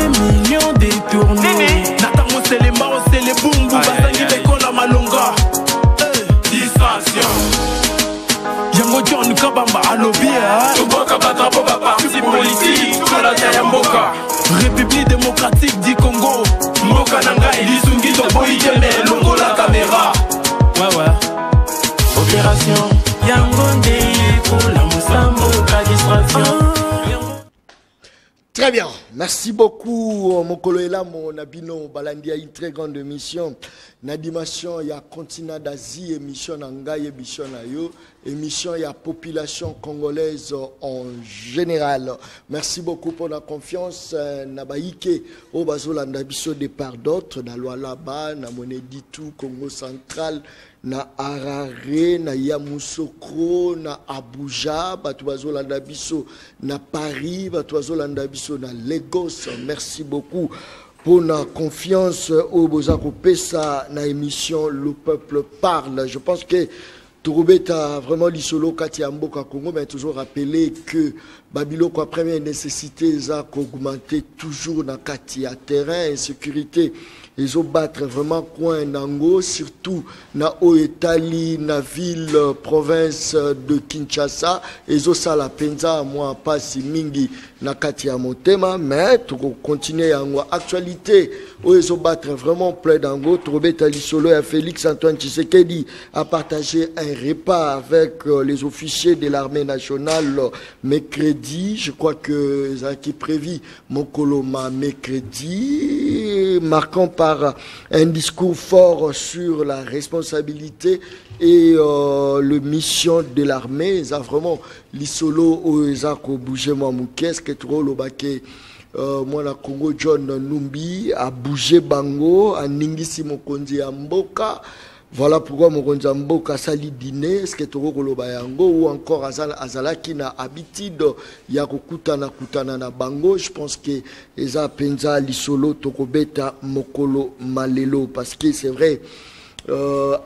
millions détournés. Natamo c'est les maros, c'est les boum boum. Basangi beko la malonga. Distraction. Yango John Kabamba alobia. Toboka batrapo ba parti politique. Tola Yamboka. République démocratique du Congo. Mboka Nangai Lisungi Toboyi Keme Longo la caméra. Ouais. Opération Yangonde pour la Moussambo, la distraction. Très bien, merci beaucoup Mokolo Elamo Nabino Balandia, une très grande émission. Na dimension ya continent d'Asie, émission Nangaye, émission Nayo, émission ya population congolaise en général. Merci beaucoup pour la confiance. Nabaïke au Bazolanda Bisso de part d'autres, na Lualaba, na Moneditu, Congo central, na Harare, na Yamoussoukro, na Abuja, batu Bazolanda Bisso, na Paris, batu Bazolanda Bisso, na Lagos. Merci beaucoup pour la confiance au Bozako Pesa na émission Le Peuple Parle. Je pense que Touroubet a vraiment l'isolo Kati Amboka Congo, mais toujours rappelé que Babilo, quoi, première nécessité, ça augmenter toujours dans Kati à terrain, insécurité. Ils ont battre vraiment coin Nango, surtout na Oetali, na ville, province de Kinshasa. Ils ont ça la penza, moi, pas si mingi na Katia Motema, mais tout continuer en actualité. Ils ont battre vraiment plein d'ango. Troubé Talisolo et Félix Antoine Tshisekedi a partagé un repas avec les officiers de l'armée nationale mercredi. Je crois que ça qui prévu Mokoloma mercredi, marquant par un discours fort sur la responsabilité et le mission de l'armée. Ils ont vraiment l'isolo ils ont bougé moi qu'est-ce que trop le baquet moi la Congo John Numbi a bougé bango a ningisi mokonzi ya mboka. Voilà pourquoi mokonzi ya mboka sali dîner est-ce que trop koloba yango ou encore azalaki na habitude ya kokutana kutana na bango. Je pense que eza penza lisolo tokobeta mokolo malelo parce que c'est vrai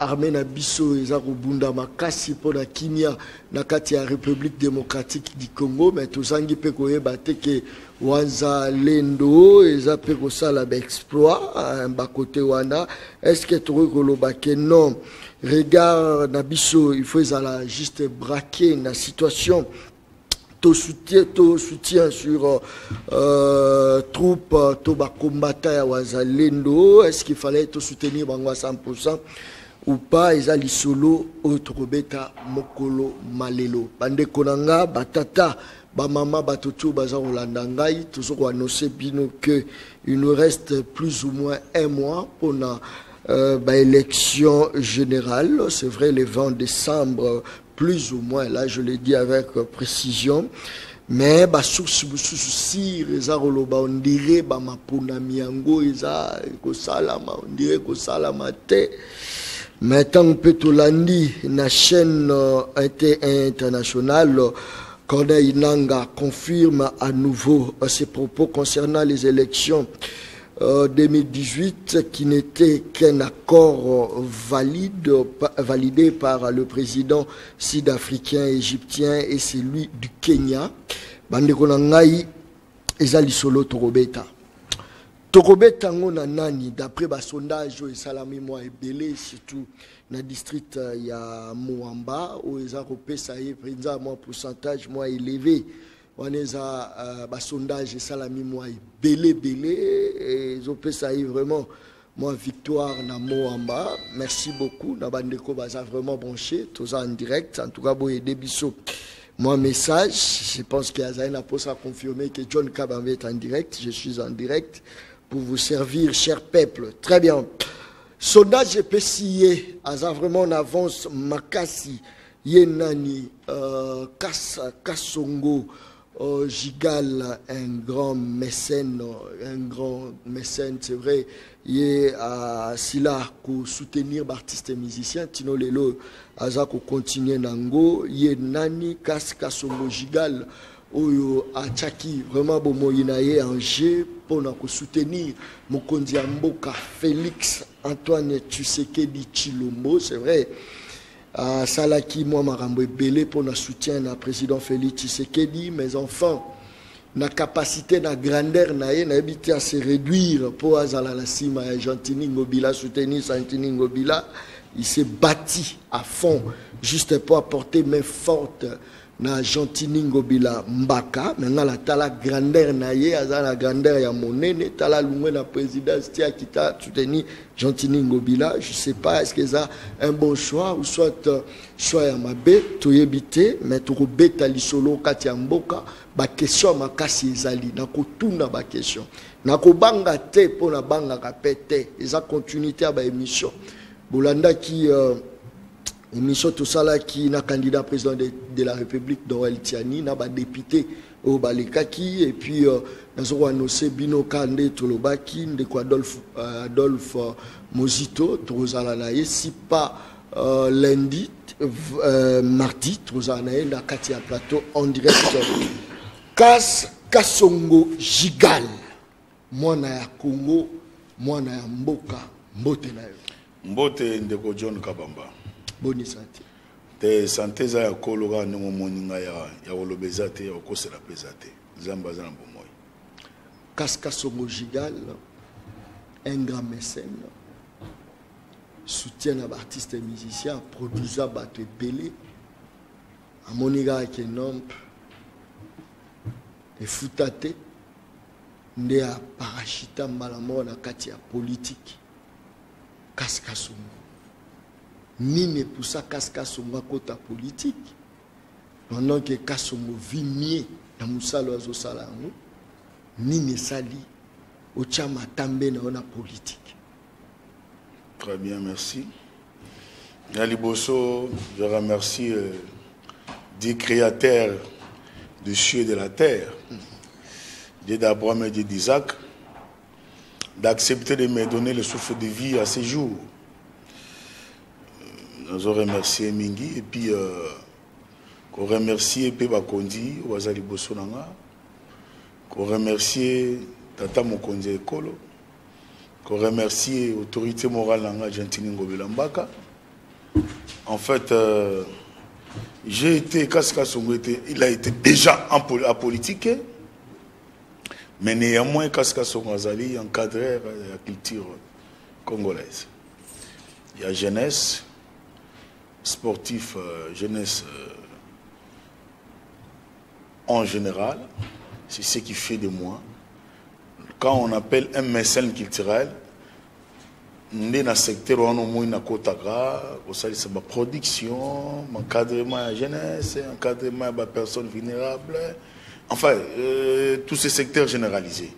armée na biso eza kobunda makasi pona kimia na kati ya République démocratique du Congo, mais tozangi pe koyeba te ke Wazalendo eza pe kosala ba exploit ba côté wana. Est-ce que toko koloba ke non regarde na biso il faut ezala juste braquer na situation to soutien sur troupes to ba combattant ya Wazalendo. Est-ce qu'il fallait to soutenir bango à 100% ou pas? Eza lisolo autre beta mokolo malelo bande konanga batata ba mama batoto baza olanda ngai toujours annoncer bino que il nous reste plus ou moins un mois pour la élection générale. C'est vrai le 20 décembre plus ou moins, là je l'ai dit avec précision, mais source si on dirait mapuna miango eza ko salama, on dirait ko salama te. Mais tant que Petolandi na chaîne internationale, Corneille Nangaa confirme à nouveau ses propos concernant les élections 2018 qui n'était qu'un accord validé par le président sud-africain, égyptien et celui du Kenya. Bandeko nangai ezali solo Torobeta. Torobeta ngona nani d'après ba sondage et salami moi ebele surtout na district ya Moamba où eza kopesa ye prinza moi pourcentage moi élevé. On a un sondage et salami moi belé et ils ont ça vraiment moi victoire na Moamba. Merci beaucoup na bandeko baza vraiment branché tous en direct en tout cas boye debiso moi message je pense qu'il y a un poste à confirmer que John Kabambe est en direct. Je suis en direct pour vous servir cher peuple. Très bien. Sondage PCIE a vraiment en avance makasi yenani Kasongo Gigal, un grand mécène, c'est vrai, il est à Sila pour soutenir l'artiste et musicien, Tino Lelo, Azako continue Nango, il est Nani Kasongo Gigal, Oyo Achaki, vraiment bon moyenaye Angers, pour nous soutenir Mokonzi Mboka, Félix Antoine Tshisekedi Tshilombo, c'est vrai. Salaki moi marambo belé pour le soutien à président Félix Tshisekedi, mais enfin na capacité, na grandeur, na habité à se réduire pour azala la cima et Gentini Ngobila soutenir Santini Ngobila. Il s'est bâti à fond juste pour apporter main forte na Gentini Ngobila Mbaka. Maintenant la tala grandeur na azala grandeur ya monene tala lungwe na présidence tia kita soutenir Gentini Ngobila. Je sais pas est-ce que ça un bon choix ou soit choix ya mabe to yebité mais to beta lisolo kati ya mboka. Ba question makasi ezali na kotuna ba question na kobanga te po na banga kapete eza continuité ba émission bolanda ki émission tout ça là qui na candidat président de la République Noël Tiani na ba député au balekaki et puis nazo annoncer bino kande tolobaki ndeko Adolphe Mozito tozala na si pas lundi mardi tozala na kati ya plateau en direct. Kasongo Jigal mwana ya Congo mwana ya mboka mbote na yo mbote ndeko John Kabamba boni santé te santé za ya kologa ndemo moninga ya olobeza te ya okosela peza te zamba za mbomoy Kasongo Jigal un grand mécène soutien à artistes et musiciens produisant bato epele a moniga ke nombre et foutate nde a parachita malamo na kati ya politique Kasongo nini poussa Kasongo kota politique pendant que Kasongo vit mieux na musalo azo sala yango nini sali o chama tambe na politique. Très bien, merci. Yaliboso, je remercie des créateurs du ciel et de la terre, Dieu d'Abraham et Dieu d'Isaac, d'accepter de me donner le souffle de vie à ces jours. Nous remercié Mingi et puis qu'on remercie Peba Kondi, Wazali Bosonanga, qu'on remercie Tata Mokonzi Ekolo, qu'on remercie l'autorité morale Nanga Gentini Ngobila Mbaka. En fait, j'ai été, Kasongo il a été déjà en politique, mais néanmoins Kasongo Azali encadré la culture congolaise. Il y a jeunesse, sportif, jeunesse en général, c'est ce qui fait de moi. Quand on appelle un mécène culturel, dans le secteur où on a une production, encadrement de la jeunesse, encadrement de personnes vulnérables, enfin, tous ces secteurs généralisés.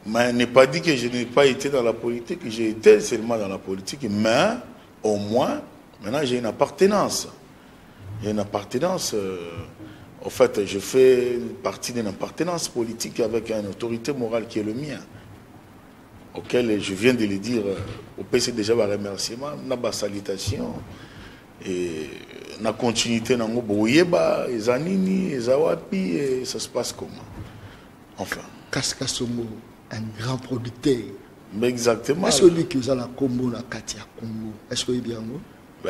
Mais n'est pas dit que je n'ai pas été dans la politique, j'ai été seulement dans la politique, mais au moins, maintenant j'ai une appartenance. J'ai une appartenance. En fait, je fais partie d'une appartenance politique avec une autorité morale qui est le mien, auquel je viens de le dire au PC déjà un remerciement, une salutation et la continuité dans Boyeba, les Anini, les Awapi, et ça se passe comment. Enfin. Kasongo, un grand producteur. Mais exactement. Est-ce que lui qui a la Congo, la Katia Congo, est-ce qu'il est bien?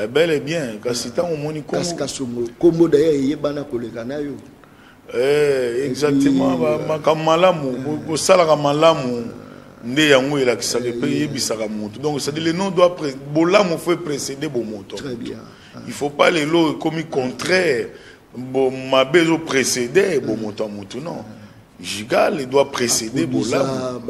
Bel et bien, Kasongo, Congo d'ailleurs, il y a un collègue. Exactement, donc c'est le nom doit précéder Bomoto. Très bien. Il ne faut pas les lots comme contraire. Ma besoin précéder Bomoto non. Jigal il doit précéder Bolam.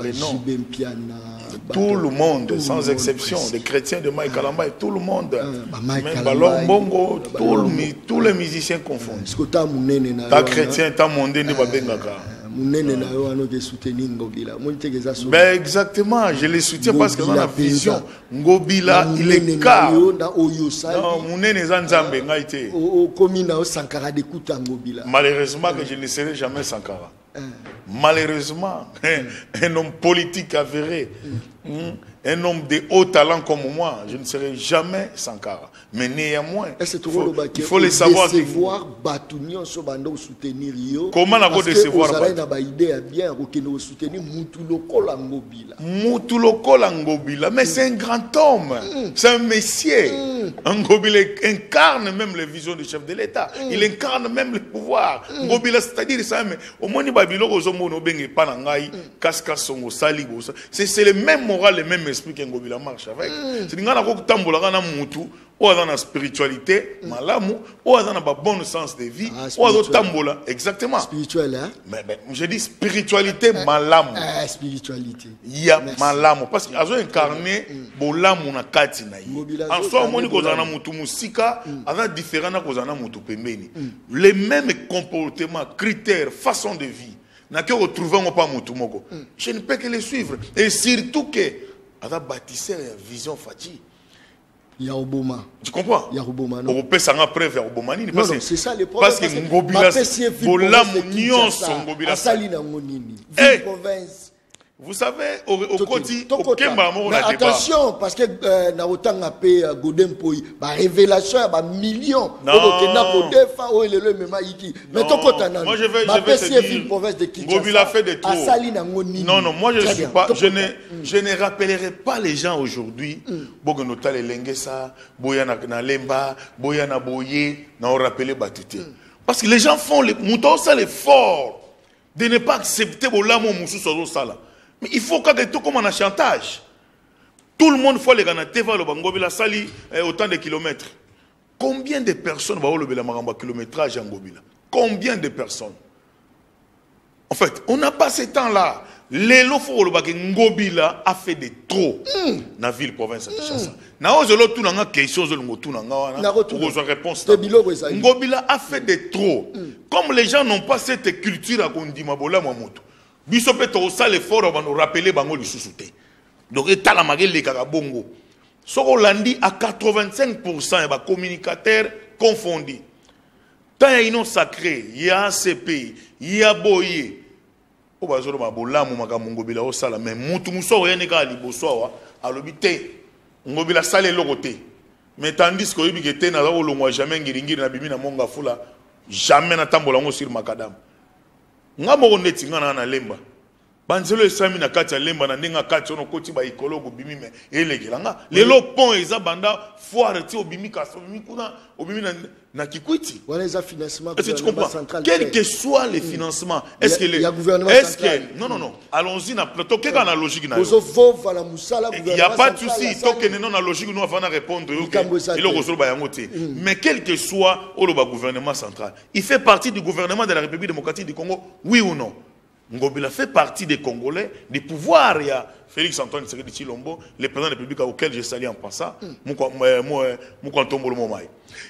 Tout le monde, sans exception, les chrétiens de Mike Kalamba et tout le monde, même Ballon Bongo, tous les musiciens confondus. Ta chrétien, ta mondaine, ben exactement, je les soutiens parce que dans la vision, Ngobila, il est car. Malheureusement que je ne serai jamais Sankara. Malheureusement, un homme politique avéré, un homme de haut talent comme moi, je ne serai jamais Sankara. Mais néanmoins, il faut le savoir. Décevoir Batunion sur Bando soutenir yo. Comment la décevoir Moutuloko Langobila, mais c'est un grand homme, c'est un messier. Ngobila incarne même les visions du chef de l'État. Il incarne même le pouvoir. Ngobila, c'est-à-dire ça, mais au moins c'est le même moral, le même esprit que Ngobila marche avec. C'est ou dans la spiritualité, malamu, ou dans le bon sens de vie, ou dans tambola, exactement. Spirituel, hein? Mais je dis spiritualité, malamu. Spiritualité. Il y a malamu, parce qu'il a incarné bolamu na kati na yi. En soi, on dit qu'on a mutu musika, avec différents qu'on a mutu pembeni. Les mêmes comportements, critères, façon de vie, n'a que retrouver on pas mutu moko. Je ne peux que les suivre. Et surtout que, avec bâtisseur vision fati. Il y a Obama. Tu comprends? Il y a Obama. On peut s'en preuve à Obama. Non, c'est ça le problème. Parce que Ngobila, Bola Mounion, son Ngobila. Vous savez, au côté, au Kemba, on a débat. Attention, parce que Naotan a payé Godem Poy, bah révélation, bah millions. Non. Moi je vais te dire, Ngobila fait des trop. Non, non, moi je ne suis pas, je ne rappellerai pas les gens aujourd'hui. Bogonota les Lengesa, Boyana Lemba, Boyana Boye, n'a rappelé Batité. Parce que les gens font les moutons, ça l'effort de ne pas accepter Bolamo Moussou Sozo Sala. Mais il faut qu'il tout comme un chantage. Tout le monde faut les gagner. Teva le Bangobila Sali autant de kilomètres. Combien de personnes vont le Maramba kilométrage en Ngobila? Combien de personnes? En fait, on n'a pas ce temps-là. Lélo faut le Bangobila Ngobila a fait de trop dans la ville province de Kinshasa. Na ozelo tout nanga question zelo ngotu nanga na pour réponse. Ngobila a fait de trop. Comme les gens n'ont pas cette culture à Kondima Bola Mamoto. Biso pe to ça l'effort va nous rappeler bango lisusu te. Donc état la magele kaka bongo. Soko landi à 85% et ba communicateurs confondus. Tant y a une sacré, il y a ACP, il y a Boye. O ba zolo ba bolamu maka Ngobila o sala mais mutu muso rien ka liboso wa alobite. Ngobila sale lokote. Mais tandis que obi kete na lo longwa jamais ngiringiri na bimi na monga fula jamais na tambola ngo sur makadam. Ngamo neti ngana na lemba banzelo esami na kati ya lemba na ndenga kati ono koti ba ekologo bimi me elegelanga lelo pont eza banda foire ti obimi kaso bimi kuna obimi na Kikwiti voilà les financements. Est-ce que tu comprends? Quel que soit les financements, est-ce que les non allons-y na plateau quelle la logique na il y a pas de souci tant que non na logique nous avons à répondre et le resolo ba yango te mais quel que soit le gouvernement central il fait partie du gouvernement de la République démocratique du Congo oui ou non? Ngobila fait partie des Congolais, du pouvoir. Il y a Félix Antoine Tshisekedi Tshilombo, le président de la République auquel je salue en passant.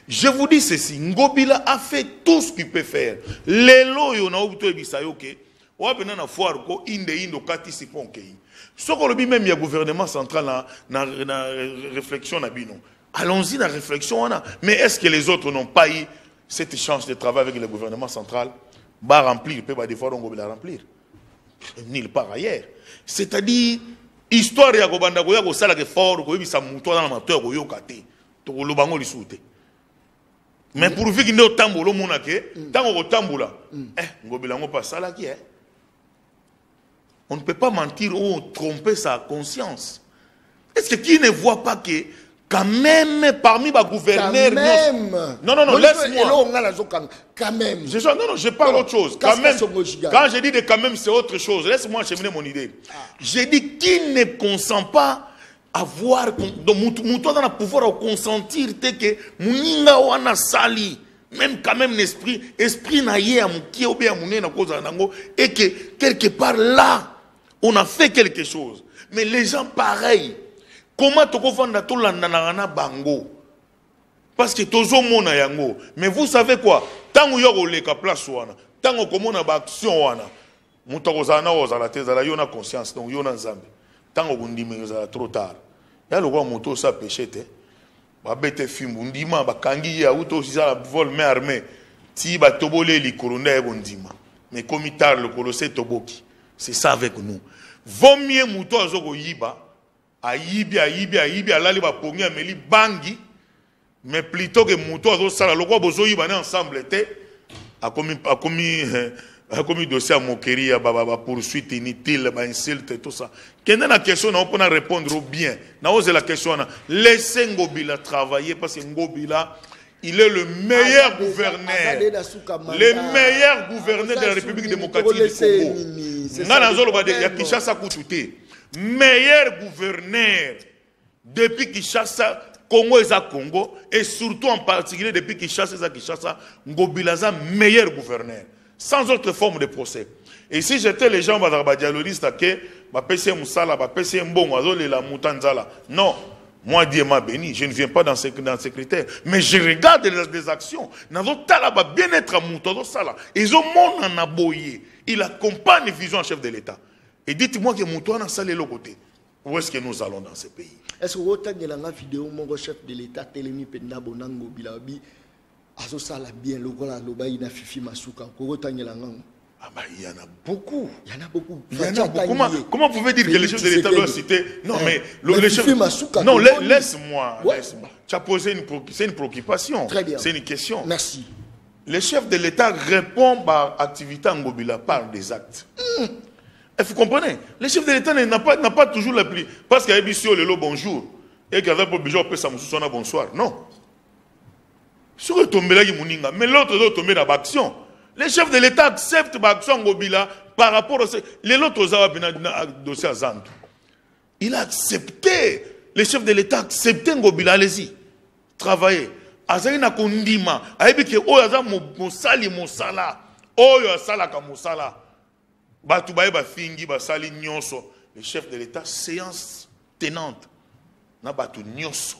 Je vous dis ceci, Ngobila a fait tout ce qu'il peut faire. Les lois, on a obtenu bisayoke. On a besoin de foire ko indo kati siponke. Ce qu'on dit même il y a gouvernement central na réflexion na bino. Allons-y dans la réflexion mais est-ce que les autres n'ont pas eu cette chance de travailler avec le gouvernement central? Va remplir, peut pas des fois on va remplir. Nulle part ailleurs. C'est-à-dire, histoire ya kobanda koya ko sala ke fort ko yebisa muto dans amateur ko yokate. To lo bango lisute. Mais pour vu qu'il ne tambolo monake, tango ko tambola. Ngobila ngo pas sala ki on ne peut pas mentir ou tromper sa conscience. Est-ce que qui ne voit pas que quand même parmi les gouverneurs non laisse-moi quand même je parle autre chose quand même quand je dis de quand même c'est autre chose laisse-moi acheminer mon idée je dis qui ne consent pas à voir donc muto dans le pouvoir à consentir que muninga wana sali même quand même l'esprit na yé à mukie ou bien muné na cause nango et que quelque part là on a fait quelque chose mais les gens pareils. Comment tu vas tout l'andana bango? Parce que tozo mona yango. Mais vous savez quoi? Tant que yoko leka place wana, tant que komona ba action wana, mutako zana ozala tezala yona conscience donc yona nzambe. Tant que bundimi ozala trop tard. Ya lo kwa moto sa péché te. Ba bete fimbu ndima ba kangi ya uto sisa vol mais armé. Ti ba tobole li kolonda bondima. Mais comme tard le colossé toboki. C'est ça avec nous. Vaut mieux moto azoko yiba. ayibi alali ba pongi ameli bangi mais plutôt que muto azo sala lokwa bozo yiba na ensemble te akomi dossier à moquerie ba poursuite inutile ba insulte tout ça kende na question na on répondre bien na ose la question na laissez Ngobila travailler parce que Ngobila il est le meilleur gouverneur, le meilleur gouverneur de la République démocratique du Congo. Meilleur gouverneur depuis Kinshasa, Congo et Congo, et surtout en particulier depuis Kinshasa, Ngobila est meilleur gouverneur, sans autre forme de procès. Et si j'étais les gens dialogistes, non. Moi, Dieu m'a béni, je ne viens pas dans ces critères. Mais je regarde des actions. Bien-être à Moutodo Sala. Ils ont mon anaboyé. Il accompagne les visions en chef de l'État. Et dites-moi que Moutodo a salé l'autre côté. Où est-ce que nous allons dans ce pays? Est-ce que vous avez une vidéo mon chef de l'État, Télémi Penda Bonango Bilabi, Azo Sala bien, le Gola Lobaï na Fifi Masuka, Ah bah, il y en a beaucoup. Il y en a beaucoup. Il y en a beaucoup. Comment vous pouvez dire que les chefs de l'État doivent citer? Non, mais le chef. Non, laisse-moi. Tu as posé une préoccupation. Très bien. C'est une question. Merci. Les chefs de l'État répondent par activité en Ngobila par des actes. Et vous comprenez? Les chefs de l'État n'ont pas toujours la pluie. Parce qu'il y a Bissio le bonjour. Et qu'il y a un peu de bonsoir. Non. Sur le tombé là, mais l'autre doit tomber dans l'action. Les chefs de l'État acceptent l'action Ngobila par rapport à les autres dossiers à Zantou. Il a accepté, les chefs de l'État accepté Ngobila, allez-y, travaillez. Azali na kondima, aibike o yaza mosali mosala, o yo sala ka mosala. Batu bae ba fingi ba sali nyonso. Les chefs de l'État séance tenante na batu nyonso.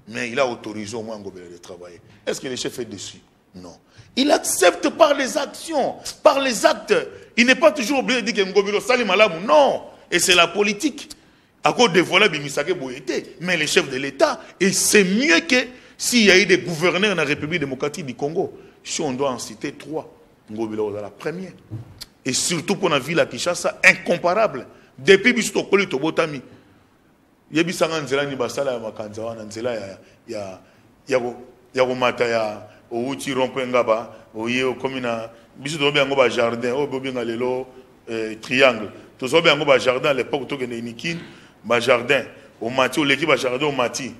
Mais il a autorisé au moins Ngobila de travailler. Est-ce que le chef est dessus? Non. Il accepte par les actions, par les actes. Il n'est pas toujours obligé de dire que Ngobila sali malamu. Non. Et c'est la politique. À cause de voilà Bimisake Boyete. Mais les chefs de l'État, et c'est mieux que s'il y a eu des gouverneurs dans la République démocratique du Congo. Si on doit en citer 3, Ngobila est la première. Et surtout pour la ville à Kinshasa, incomparable. Depuis Bisto Koli Tobotami. Yebisanga Nzela ni basala ya makanza na Nzela ya mata ya outi rompengaba oye komina biso do bien ngoba jardin o bobinga lelo triangle to zo bien ngoba jardin à l'époque to gene nikin ba jardin au mati o l'équipe ba jardin au mati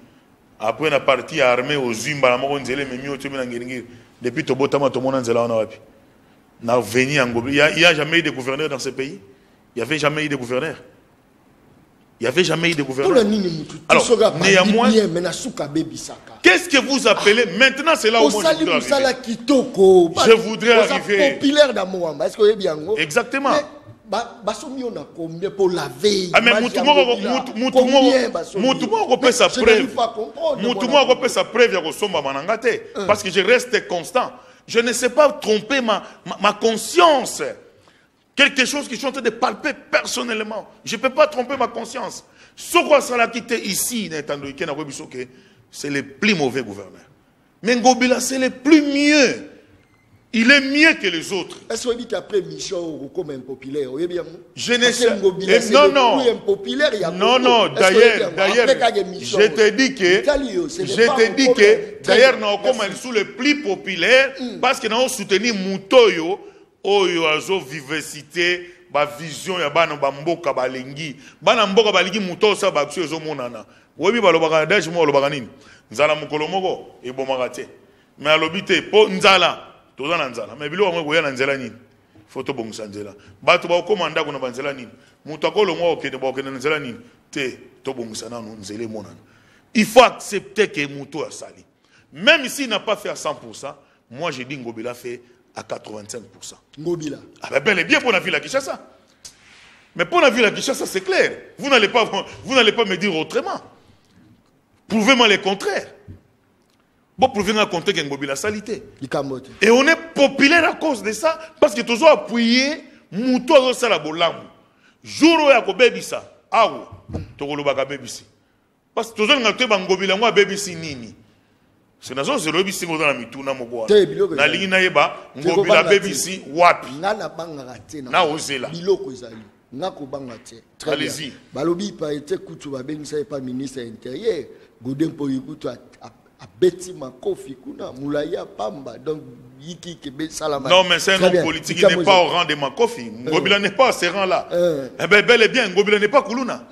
après na partie armée aux Zimba la moko Nzela memi o tumina ngeringi depuis to botama to mona Nzela ona wapi na veni Ngobila il y a jamais eu de gouverneur dans ce pays. Il y avait jamais eu de gouverneur. Il n'y avait jamais eu de gouverneur. Alors, néanmoins, qu'est-ce que vous appelez maintenant? C'est là où moi je voudrais arriver. Je voudrais arriver. Exactement. Ah mais parce que je reste constant. Je ne sais pas tromper ma conscience. Quelque chose que je suis en train de palper personnellement. Je ne peux pas tromper ma conscience. Ce qu'on s'en a quitté ici, c'est le plus mauvais gouverneur. Mais Ngobila, c'est le plus mieux. Il est mieux que les autres. Est-ce que vous dites après Michel comme impopulaire? Je ne sais pas. Non, d'ailleurs, je te dis que, d'ailleurs, nous sommes sous le plus populaire parce que nous avons soutenu Moutoyo. Oyo azo vivacité ba vision ya bana bamboka balengi bana mboka balingi muto sa ba action ezo monana webi balobaka dash mo lobaka nini nzala mukolo moko ebomaka te mais alobite po nzala toza na nzala mais bilo ngo ya na nzela nini photo bongisa nzela bato ba komanda kuna banzela nini muto akolo ngo okende ba okende nzela nini te to bongisa na nzela monana. Il faut accepter que muto a sali même s'il n'a pas fait à 100%. Moi je dis Ngobila fait à 85%. Ngobila. Ah ben bel et bien pour la ville à Kinshasa. Mais pour la ville à Kinshasa, c'est clair. Vous n'allez pas me dire autrement. Prouvez-moi le contraire. Bon, prouvez-moi le contraire que Ngobila a salité. Et on est populaire à cause de ça, parce que toujours appuyé, Mouto a ça la bolam. Jour où il y a un bébé ça, ah oui, tu as un bébé ici. Parce que toujours il y a un Ngobila, moi bébé ici nini. C'est dans ce lobby si on a mis tout na mobo. Na ligne na yeba, Ngobila bébé ici wapi. Na ozela. Nako bangate. Très bien. Allez-y. Balobi pa été kutu ba bengisa pas ministre intérieur. Godin po yikutu a beti makofi kuna mulaya pamba donc yiki kebe salama. Non mais c'est un homme politique, il n'est pas au rang de Makofi. Ngobila n'est pas à ce rang là. Eh ben bel et bien Ngobila n'est pas Koulouna.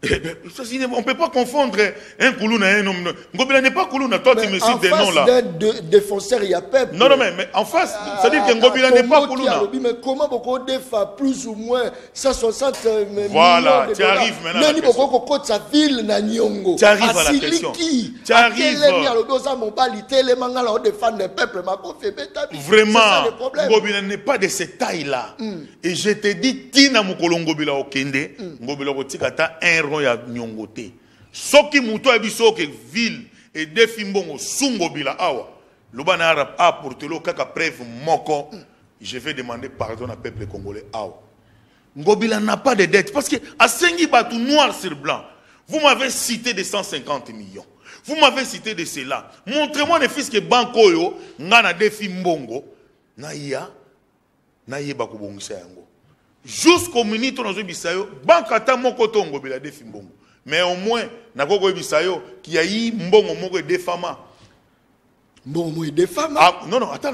On ne peut pas confondre un Koulouna et un homme. Ngobila n'est pas Koulouna. Toi, tu me cites des noms là. En face d'un défenseur, il y a peuple. Non, mais en face, c'est-à-dire que Ngobila n'est pas Koulouna. Mais comment beaucoup de fois plus ou moins 160 voilà, tu arrives maintenant à la question. Tu arrives à la question. Tu arrives. Vraiment, Ngobila n'est pas de cette taille-là. Et je te dis, Tina Mukolo Ngobila Okende, Ngobila Otikata, un ya nyongote soki muto abiso ke ville et défi mbongo sungobila awa lobana arab a portelo kaka preuve moko je vais demander pardon à peuple congolais awa Ngobila n'a pas de dette parce que à sengi batu noir sur blanc vous m'avez cité des 150 millions vous m'avez cité de cela montrez-moi les fils que banko yo ngana défi mbongo na ya bakubongisa yango jusqu'au minute où nous avons bisayo bankata moko to Ngobila defi mbongo mais au moins nakoko bisayo qui a eu mbongo moko de fama mbongo de fama ah, non attends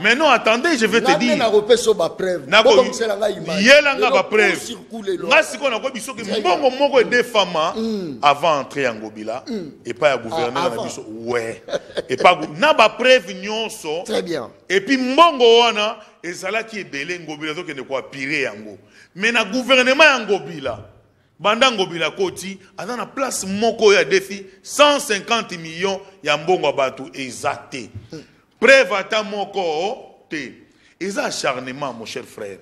mais non attendez je vais te dire na repeso ba preuve yelanga ba preuve ngasi ko nakoko biso ke mbongo moko de fama avant entrer en Ngobila et pas à gouverneur na biso ouais et pas na ba preuve nyonso très bien et puis mbongo wana ezala ki ebele Ngobila to kende ko apire yango mais na gouvernement ya Ngobila banda Ngobila koti ana na place moko ya défi 150 millions ya mbongo batu ezate preuve ata moko te eza acharnement mon cher frère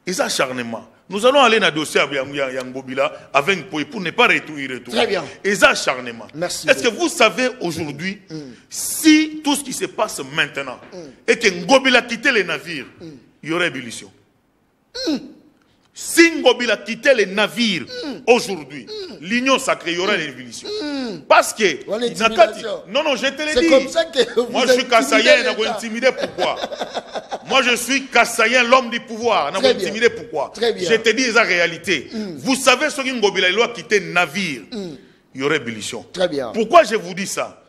eza acharnement nous allons aller dans le dossier ya Ngobila avec pour ne pas retourner. Très bien. Eza acharnement. Est-ce que vous savez aujourd'hui si tout ce qui se passe maintenant et que Ngobila quittait les navires, il y aurait ébullition. Si Ngobila quittait les navires aujourd'hui, l'union sacrée, il y aurait l'ébullition. Parce que non, je te l'ai dit. Comme ça que moi je suis Kassayen, on a intimidé pourquoi? Moi je suis Kassayen, l'homme du pouvoir. On a intimidé pourquoi? Je te dis la réalité. Vous savez ce que Ngobila doit quitter le navire, il y aurait ébullition. Très bien. Pourquoi je vous dis ça?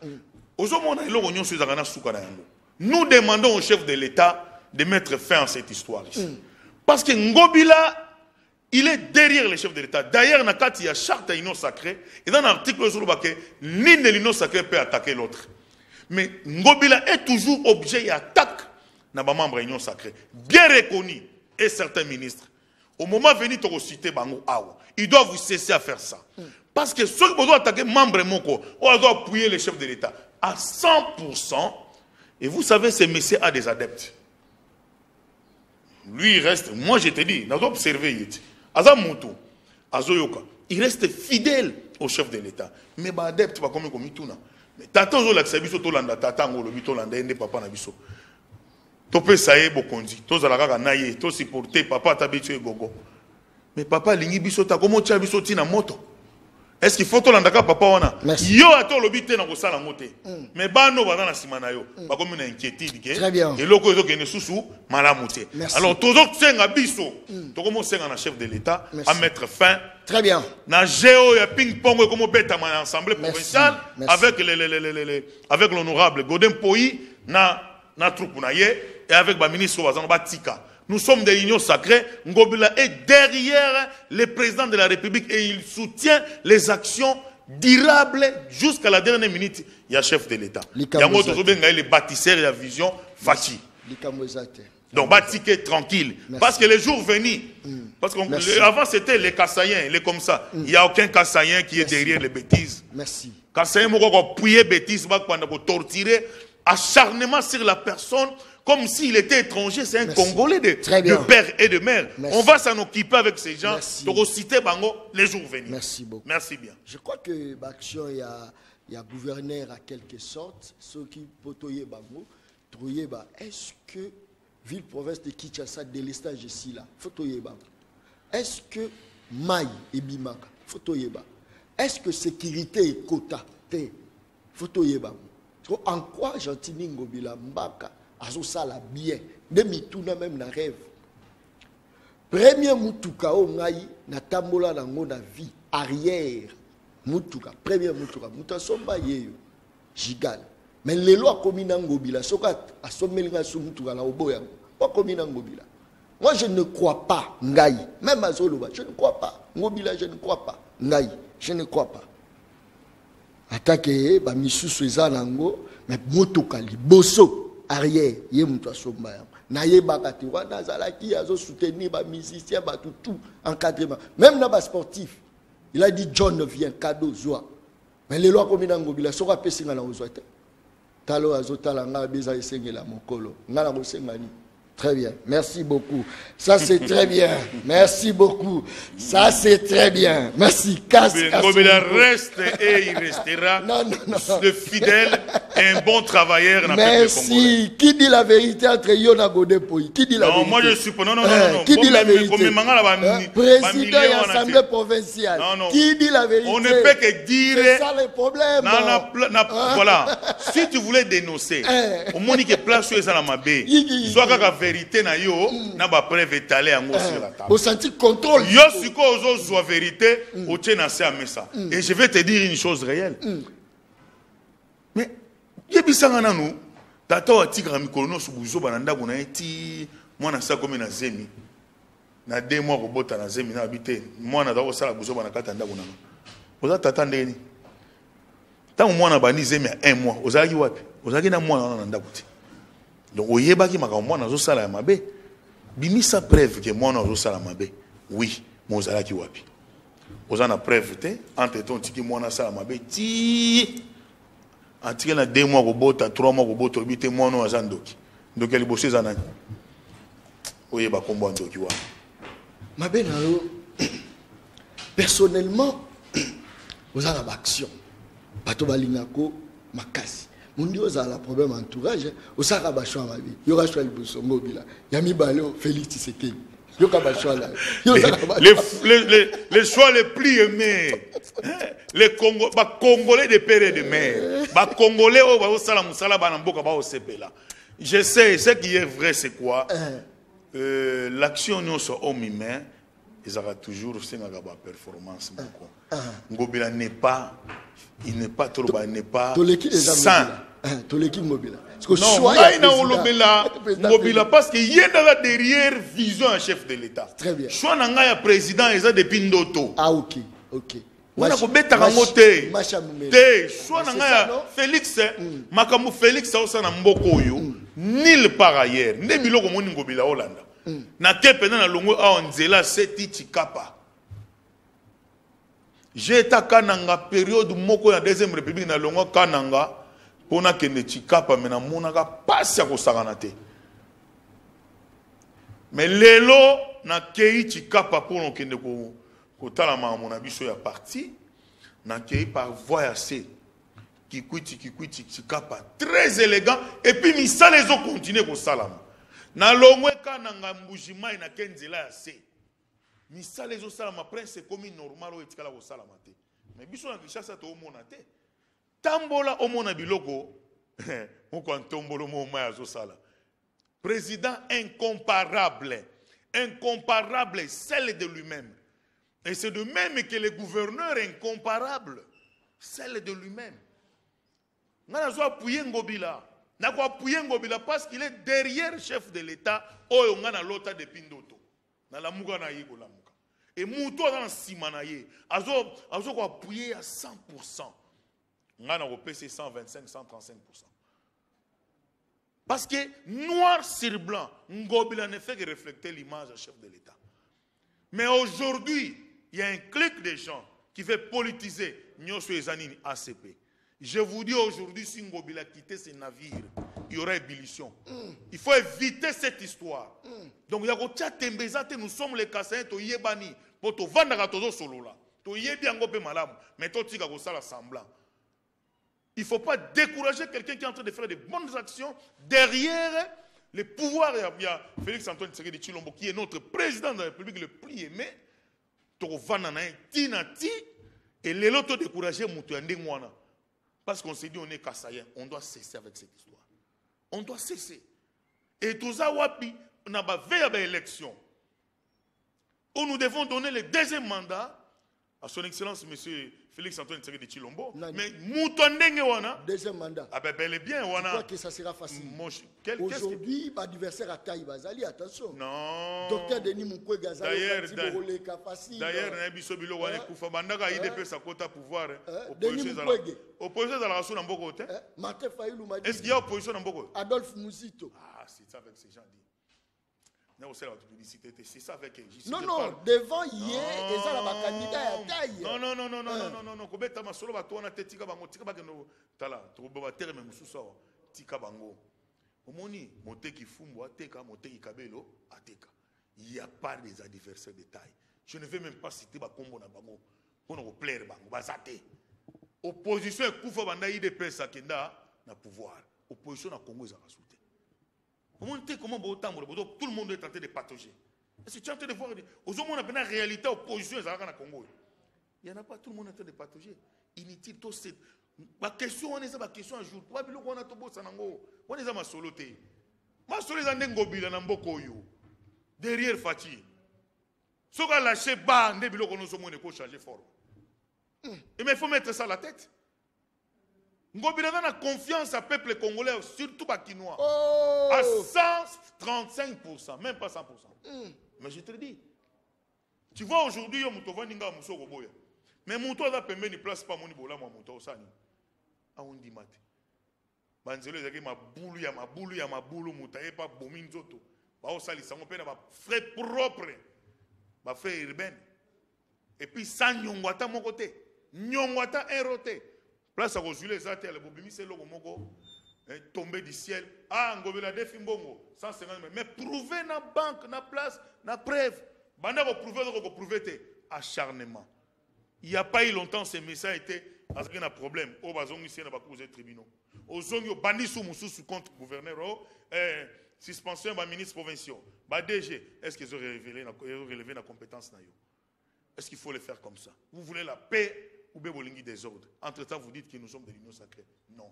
Nous demandons au chef de l'État de mettre fin à cette histoire ici. Parce que Ngobila, il est derrière le chef de l'État. D'ailleurs, il y a charte à l'union sacrée. Et dans l'article sur le baquet, l'une de l'union sacrée peut attaquer l'autre. Mais Ngobila est toujours objet d'attaque dans les membres de l'union sacrée. Bien reconnu. Et certains ministres. Au moment venu, tu citer Bango Awa. Ils doivent vous cesser à faire ça. Parce que ceux qui doivent attaquer membres de Moko, on doit appuyer le chef de l'État à 100%. Et vous savez, ce monsieur a des adeptes. Lui, il reste, moi je te dis, nous avons observé, il reste fidèle au chef de l'État. Mais les adeptes, pas comme il tourne. Mais tata zo la sabiso to landa tata ngolo bito landa ende papa na biso. To pe saye bokonzi, to za la kaka naye, to supporter papa ta bitu gogo. Mais papa lingi biso ta komo tia biso tina moto. Est-ce qu'il faut to landa ka papa wana? Yo ato lobite na ko sala mote. Mais bano bana na simana yo, ba comme une inquiétude ke. Et loko zo ke ne susu malamu te. Alors tozo tsenga biso, to komo senga na chef de l'État à mettre fin. Très bien. Na géo ya ping pong comme beta ma assemblée provinciale avec avec l'honorable Godin Poyi na troupe na ye et avec ba ministre Wazano Batika. Nous sommes des unions sacrées. Ngobila est derrière le président de la République et il soutient les actions durables jusqu'à la dernière minute. Il y a chef de l'État. Il y a les bâtisseurs et la vision Fachi. Donc, Batike tranquille. Merci. Parce que les jours venus, parce qu'avant c'était les Kassaïens, les comme ça. Il n'y a aucun Kassaïen qui est derrière les bêtises. Merci. Kassaïen, pour prier bêtises, pour torturer, acharnement sur la personne, comme s'il était étranger, c'est un Congolais de père et de mère. Merci. On va s'en occuper avec ces gens, pour citer Bango les jours venus. Merci beaucoup. Merci bien. Je crois que l'action, il y a gouverneur à quelque sorte, ceux qui potoyer Bango, est-ce que ville province de Kinshasa délestage ici là, fotoyer Bango. Est-ce que Maï et Bimaka, fotoyer Bango. Est-ce que sécurité et quota, fotoyer Bango. En quoi Gentini Ngobila Mbaka Azo ça la bien. Demi tout même na rêve. Premier mutuka o ngai na tambola na ngona vie arrière mutuka premier mutuka muta somba yeyo gigal mais lelo akomi na ngobila soka asomelinga su mutuka na oboya pas komi na ngobila. Moi je ne crois pas ngai même azoloba je ne crois pas ngobila je ne crois pas ngai je ne crois pas attaquer ba misusu eza nango mais mutuka liboso arrière ye muta somba ya na yebaka te wana azalaki azo soutenir ba musicien ba tout encadrement même na ba sportif il a dit John vient cadeau joie mais les lois comme ngobila soka pesinga na ozwa te talo azotala nga beza esengela mokolo nga na mosengani. Très bien, merci beaucoup. Ça c'est très bien. Merci beaucoup. Ça c'est très bien. Merci. Ngobila reste et il restera le fidèle et un bon travailleur. Merci. Qui dit la vérité entre Yona Godepoi? Qui dit la vérité? Non, moi je suis pas. Non. Qui dit la vérité? Président et Assemblée provinciale. Qui dit la vérité? On ne peut que dire. C'est ça le problème. Voilà. Si tu voulais dénoncer, au moins que place sur la mabé. Soit que vérité na yo na ba preuve étalée en sur la table. Au senti contrôle. Yo siko ozo vérité au tient à messa. Et je vais te dire une chose réelle. Mais yebisanga nanu tata wa tigra mikolo su buzo bananda kuna eti mwana sa comme na zemi. Na 2 mois ko bota na zemi na habité. Mwana da ko sala buzo banakata ndako na. Oza tata ndeni. Tant mwana bani zemi à 1 mois. Ozaki wapi? Ozaki na mwana na ndako ti. Donc, au yebaki maka mwana zo sala mabe. Bimisa preuve que mwana zo sala mabe. Oui, mozala ki wapi. Ozana preuve te entre ton tiki mwana sala mabe ti. Antike na 2 mois ko bota, 3 mois ko bota bité mwana wa zandoki. Donc elle bosse zanani. Oyeba kombo ndoki wa. Mabe na yo personnellement ozana ba action. Bato balingako makasi. Mon Dieu, ça a le problème entourage. Au Sarabachon, ma vie. Il y aura choix de Boussongo, il y a mis Balo, Félix Tshisekedi. Il y aura choix là. Les choix les plus aimés. Les Congolais de père et de mère. Les Congolais, au Salam Salam, Banamboka, au Sepela. Je sais, ce qui est vrai, c'est quoi? L'action, nous sommes hommes humains. Ils auront toujours aussi une performance. Ngobila n'est pas. Il n'est pas trop bas, il n'est pas sain. Non, il y a Ngobila parce qu'il y a derrière vision un chef de l'État. Très bien. Soit un président, il y a des pindoto. Ah, ok. On a bêta ramoté. Soit un Félix, Makamou Félix, ça aussi un mboko yo. Nil par ailleurs. Ne bilo comme Ngobila Hollande. Na kepena na longo a onzela seti chikapa. J'ai été kananga période moko ya deuxième république na longo kananga pona kende chikapa mena monaka pasi ya kosakana te. Mais lelo na kei chikapa pona kende ko tala mona biso ya parti na kei par voie assez kikwiti chikapa très élégant et puis misala les autres continuer ko salama. Na longo kananga mbujima ina kenzela ya se. Misala les autres salama après c'est comme normal au etikala ko salama te. Mais biso na kishasa to omona te. Tambola omona biloko moko antombolo mo ma zo sala. Président incomparable, celle de lui-même. Et c'est de même que le gouverneur incomparable, celle de lui-même. Ngana zo appuyer Ngobila. Na ko appuyer Ngobila parce qu'il est derrière chef de l'État oyo ngana lota de Pindoto. Na la muga na yiko la muga. Et Mouto dans Simanaye, azo ko appuyer à 100%. Ngana ko PC 125, 135%. Parce que noir sur blanc, Ngobila ne fait que refléter l'image du chef de l'État. Mais aujourd'hui, il y a un clic de gens qui veut politiser Nyoso Ezanini ACP. Je vous dis aujourd'hui, si Ngobila quittait ses navires, il y aurait ébullition. Il faut éviter cette histoire. Donc, il y a nous sommes les Kassaïens, Yebani, pour te vendre à Tozo Solola. Tu yebi Ngobé Malam, mais tu tika sala semblant. Il ne faut pas décourager quelqu'un qui est en train de faire de bonnes actions derrière les pouvoirs. Il y a Félix Antoine Tshisekedi Tshilombo qui est notre président de la République le plus aimé. Tu vendre Tinati et les autres décourager Moutouandé Mouana. Parce qu'on s'est dit on est Kassaïen, on doit cesser avec cette histoire. On doit cesser. Et tout ça, wapi, on a veillé à l'élection. où nous devons donner le deuxième mandat à son excellence, M. Félix-Antoine Tshisekedi Tshilombo. Mais Moutondenge wana. Deuxième mandat. Ah ben bel et bien Je wana. crois que ça sera facile. Aujourd'hui, l'adversaire à Taï Bazali, attention. Non. Docteur Denis Mukwege Azali, d'ailleurs, Nabiso Bilo wana kufa bandaka IDP sa kota pouvoir. Denis Mukwege. Opposition dans la raison n'amboko te. Martin Fayulu m'a dit. Est-ce qu'il y a opposition n'amboko? Adolphe Mouzito. Ah, c'est ça avec ces gens dit. C'est ça avec non, non, devant hier, et ça là, ma candidat à taille. Non, non, non, non, non, non, non, non, Kobeta Masolo va tourner tika bango, tika bageno, tala, trobo terme mususa, tika bango. Omoni, moteki fumbo, ateka, moteki kabelo, ateka. Il y a pas des adversaires de taille. Je ne vais même pas citer ba combo na bango, pour nous plaire bango, bazate. Opposition est koufa banda IDP sakenda na pouvoir. Opposition na Congo za rasouté. Comment tout le monde est tenté de patauger. Est-ce que tu es en train de voir aujourd'hui on a bien la réalité opposition au Congo. Il n'y en a pas, tout le monde est en train de patauger. Inutile tout c'est ma question on est ça ma question un jour. Pourquoi bilo on a to bossa nango? On est ça ma soloté. Ma solo les andengo bila na mboko yo. Derrière Fati. Soka lâcher bas ndé bilo ko nous sommes on changer forme. Et mais il faut mettre ça à la tête. Ngobila a confiance à peuple congolais, surtout Bakinois. Oh. À 135%, même pas 100%. Mais je te le dis. Tu vois aujourd'hui, il y a un ninga muso roboya. Mais mon toit a permis de place pas mon ibola moi mon toit sani. A on dit mate. Banzelo ezaki ma boulu mutaye pas bomin zoto. Ba o sali sango pe na ba frais propre. Ba frais urbain. Et puis sans nyongwata mon côté. Nyongwata un roté. Place à Rosulé, ça a le bobimi, c'est le moko tombé du ciel. Ah, ngobela defi mbongo, 150 000. Mais prouver na banque, na place, na preuve. Banda ko prouver te acharnement. Il n'y a pas eu longtemps, ces messages étaient parce qu'il y a un problème. Au bazongi ici, na ba cause tribunaux. Au zongi au bandi sous mususu contre gouverneur, suspension ba ministre provinciaux. Ba DG, est-ce qu'ils ont relevé la compétence na yo? Est-ce qu'il faut le faire comme ça? Vous voulez la paix? Ou bien Bolingi des ordres. Entre-temps, vous dites que nous sommes de l'Union sacrée. Non.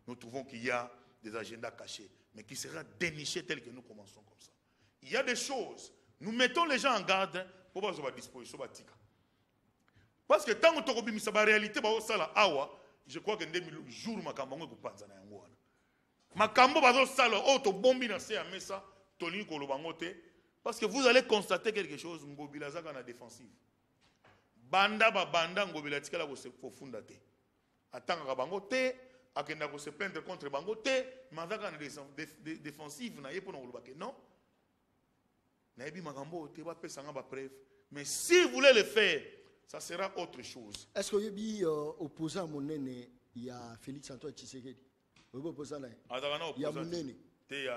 Nous trouvons qu'il y a des agendas cachés, mais qui sera déniché tel que nous commençons comme ça. Il y a des choses. Nous mettons les gens en garde pour avoir la disposition. Parce que tant que tu as la réalité, je crois que 2000 jours, je pense que parce que vous allez constater quelque chose, na défensive. Banda ngobila tikala ko se fofunda te. Atanga bango te, akenda ko se plaindre contre bango te, mazaka na défensive na ye pona koloba ke non. Na yebi makambo te ba pesa nga ba preuve. Mais si vous voulez le faire, ça sera autre chose. Est-ce que yebi opposant monene il y a Félix Antoine Tshisekedi? Vous opposant là. Il y a monene. Et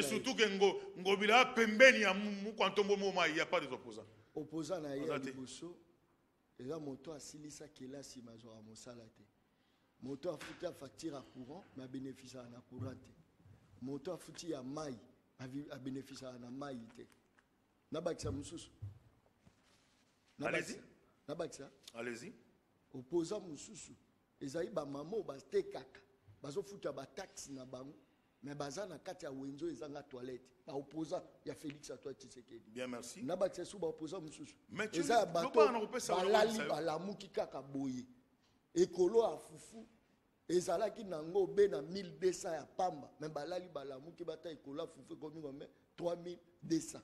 surtout que Ngobila pembeni ya mukwantombo moma il n'y a pas des opposants. Opposant na ya liboso eza moto asilisa kelasi mazo ya mosala te. Moto afuti a facture à courant mais bénéficier na courant te. Moto afuti ya mai a bénéficier na mai te. Na bakisa mususu. Allez-y. Na bakisa. Allez-y. Opposant mususu ezali ba mamo ba tekaka bazo futa ba taxi na bango mais bazana kati ya wenzo ezanga toilette ba opposant ya Félix Antoine Tshisekedi. Bien merci. Na ba tsesu ba opposant mususu. Mais tu eza bato balali balamuki kaka boye ekolo afufu ezalaki nango be na 1200 ya pamba mais balali balamuki bata ekolo afufu komi ngombe 3200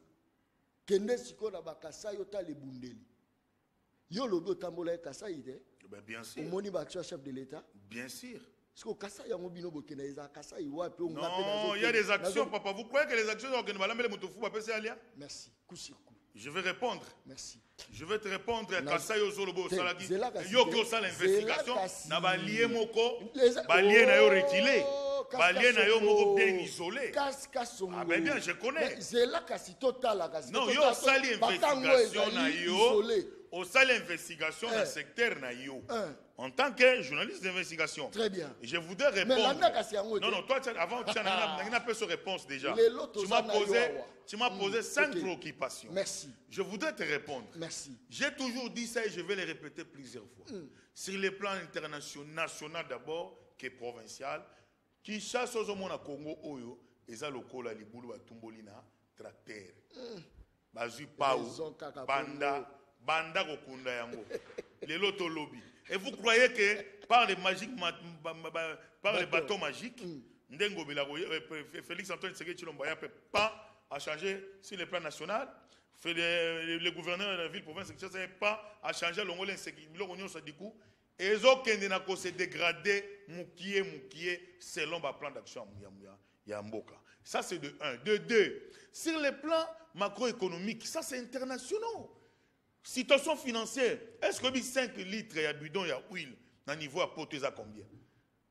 kende siko na bakasa yo ta le bundeli yo lobo tambola kasai de. Ben bien sûr. Au chef de l'État. Bien sûr. Non, il y a des actions, papa. Vous croyez que les actions merci. Coup sur coup. Je vais répondre. Merci. Je vais te répondre à Kassai Ozolobo Salagi. Yoko ça l'investigation. Na balié moko. Balié na yo reculé. Balié na yo moko bien isolé. Ah ben bien, je connais. Non, yo sali investigation na yo. Au sein de l'investigation dans le secteur Naïo, en tant que journaliste d'investigation. Très bien. Je voudrais répondre. Non, non, toi, avant, tu as une réponse déjà. Tu m'as posé 5 préoccupations. Merci. Je voudrais te répondre. Merci. J'ai toujours dit ça et je vais le répéter plusieurs fois. Sur le plan international, national d'abord, qui est provincial, qui chasse aux hommes au Congo, eza lokola libulu batumboli na tracteur bazui pau banda kokunda yango lelo to lobby. Et vous croyez que par les magiques par les bateaux magiques ndengo belako Félix Antoine Tshisekedi Tshilombo ya pas à changer sur le plan national, le gouverneur de la ville province pas à changer l'ongolais l'onion ça du coup et zokende na ko se dégrader mukie selon le plan d'action ya mboka. Ça c'est de 1. De 2, sur le plan macroéconomique, ça c'est international. Situation financière, est-ce que 5 litres ya bidon ya huile na niveau à poter à combien?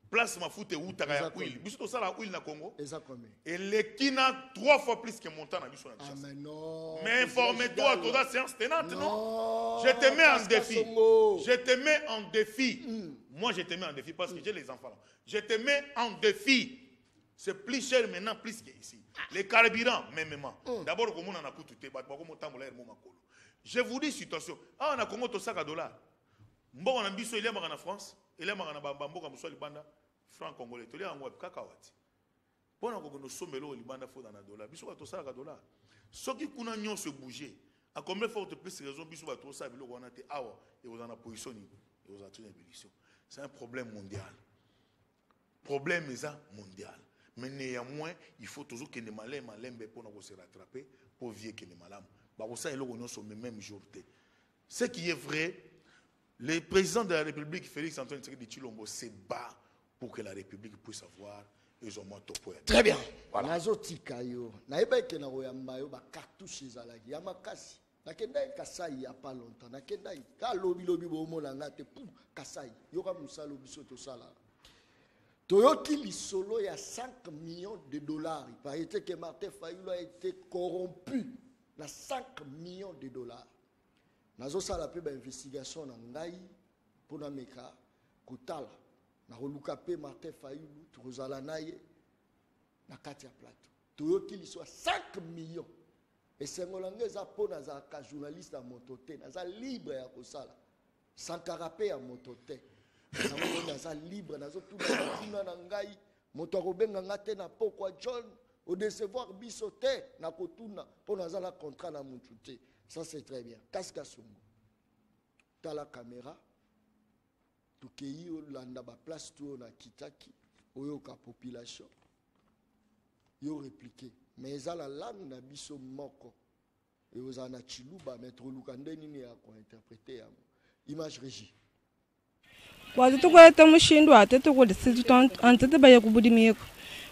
Place ma foute ou ta ya huile. Biso ça la huile na Congo. Et les kina 3 fois plus que montant na biso na Kinshasa. Ah mais non. Mais informe-toi à toute séance tenante non. Je te mets en défi. Je te mets en défi. Moi je te mets en défi parce que j'ai les enfants là. Je te mets en défi. C'est plus cher maintenant plus qu'ici. Les carburants même. D'abord comme on en a coûté je vous dis situation. Ah on a Congo to $5. Mbongo na biso il y a en France, il y a en Bamboka muso libanda franc congolais. To ya ngwa kakawati. Pona ko no somelo libanda fo dans $. Biso ka to $5. Soki kuna nyon se bouger. À combien forte plus raison biso ba to ça biloko wana te awa et vous en a position ni et vous attendez ébullition. C'est un problème mondial. Problème est mondial. Mais néanmoins, il faut toujours que les malins pour se rattraper pour vivre que les malins. Ça est le même jour. Ce qui est vrai, le président de la République, Félix Antoine Tshisekedi Tshilombo, se bat pour que la République puisse avoir les hommes top. Très bien. Nazotika yo. Naibeke na royamba yo ba cartouche ezalaki. Ya makasi. Nakenda Kasai ya pas longtemps. Nakenda ka lobi bo mona ngate pou Kasai. Yo ka musalo biso to sala. Toyoki lisolo ya 5 millions de dollars. Il paraît que Martin Fayulu a été corrompu na 5 millions de dollars. Nazo sala pe ba investigation na ngai pona meka kotala. Na roluka pe Martin Fayulu tozala naye na kati ya plateau. Toyoki lisolo 5 millions. Et sengolanga za pona za ka journaliste à motote, na za libre ya kosala. Sankarape ya motote. Naza libre nazo tuna na ngai moto akobenga ngate na pokwa John au décevoir bisote na kotuna pour naza la contrat na mututé. Ça c'est très bien. Kaska sungu ta la caméra tukei olanda ba place tout na kitaki oyo ka population yo répliquer mais ça la langue na biso moko et ozana chiluba mettre lukandeni ni ya ko interpréter ya image régie. Watu kweta mushindu atete ko disitu antete baye kubudimiko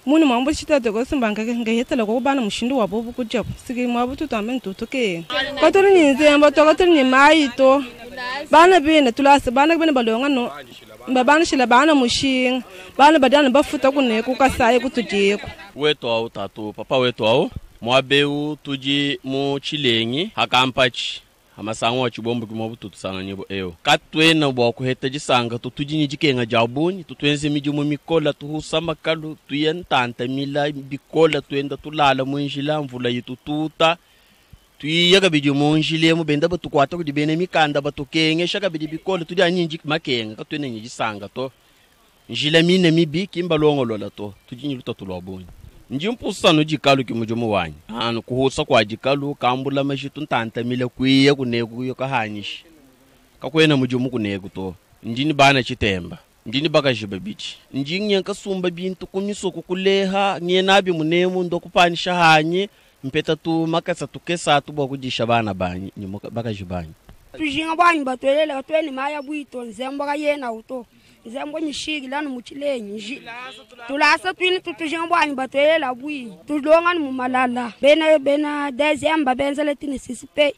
muni mambo chitata ko simbanga ngayetela ko bana mushindu wabo bukujabo sigi mwabutu tambe ntutoke katuri ninze mbato katuri ni maito bana bine tulase bana bine balonga no mbabana shila bana mushin bana badana bafuta kuneko kasaye kutujeko wetu au tatu papa wetu au mwabeu tuji mu chilengi hakampachi amasango chibombo kimobutu tusanga nyebo eyo katwena bwa kuheta jisanga tutujinyi jikenga jabuni tutwenze mijumu mikola tuhusama kalu tuyentanta mila bikola tuenda tulala munjila mvula yitututa tuyaga bijumu njile mu benda batukwata kudi bene mikanda batukenge shaka bidi bikola tudi anyinji makenga katwena nyijisanga to njila mine mibiki mbalongolola to tujinyi lutatulwabuni njimpusano jikalu kimujumu wanyi anu kuhusa kwa jikalu kambula mashitu ntanta mila kuiya kunegu yo kahanyishi kakwena mujumu kunegu to njini bana chitemba njini baka jibabichi njinye kasumba bintu kumisoko kuleha nyenabi munemu ndokupanisha hanye mpeta tu makasa tukesa tu bokujisha bana banyi nyimo baka jibanyi tujinga banyi batwelela katweni maya bwito nzemba ka yena uto nzembo nyishigi lanu muchilenyi tulasa twini tutujinga banyi batwelela bwi tulonga mu malala bena dezemba benzele tini sisipe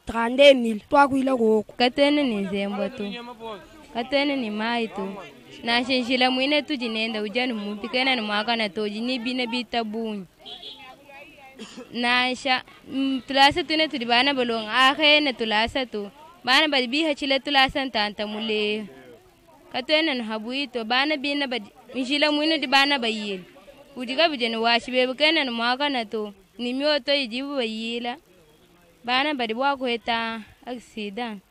30000 twakwila goko katene ni nzembo tu katene ni mai tu na shinjila mwine tujinenda ujani mupi kena ni mwaka na toji ni bine bitabunyi nasha tulasa tune tulibana bolong akhene tulasa tu bana badi hachile tulasa ntanta mule katene na habuito bana bina badi njila mwine di bana bayil udiga bijene washi bebe kena na mwaka na to ni myoto ijibu bayila bana badi bwako heta accident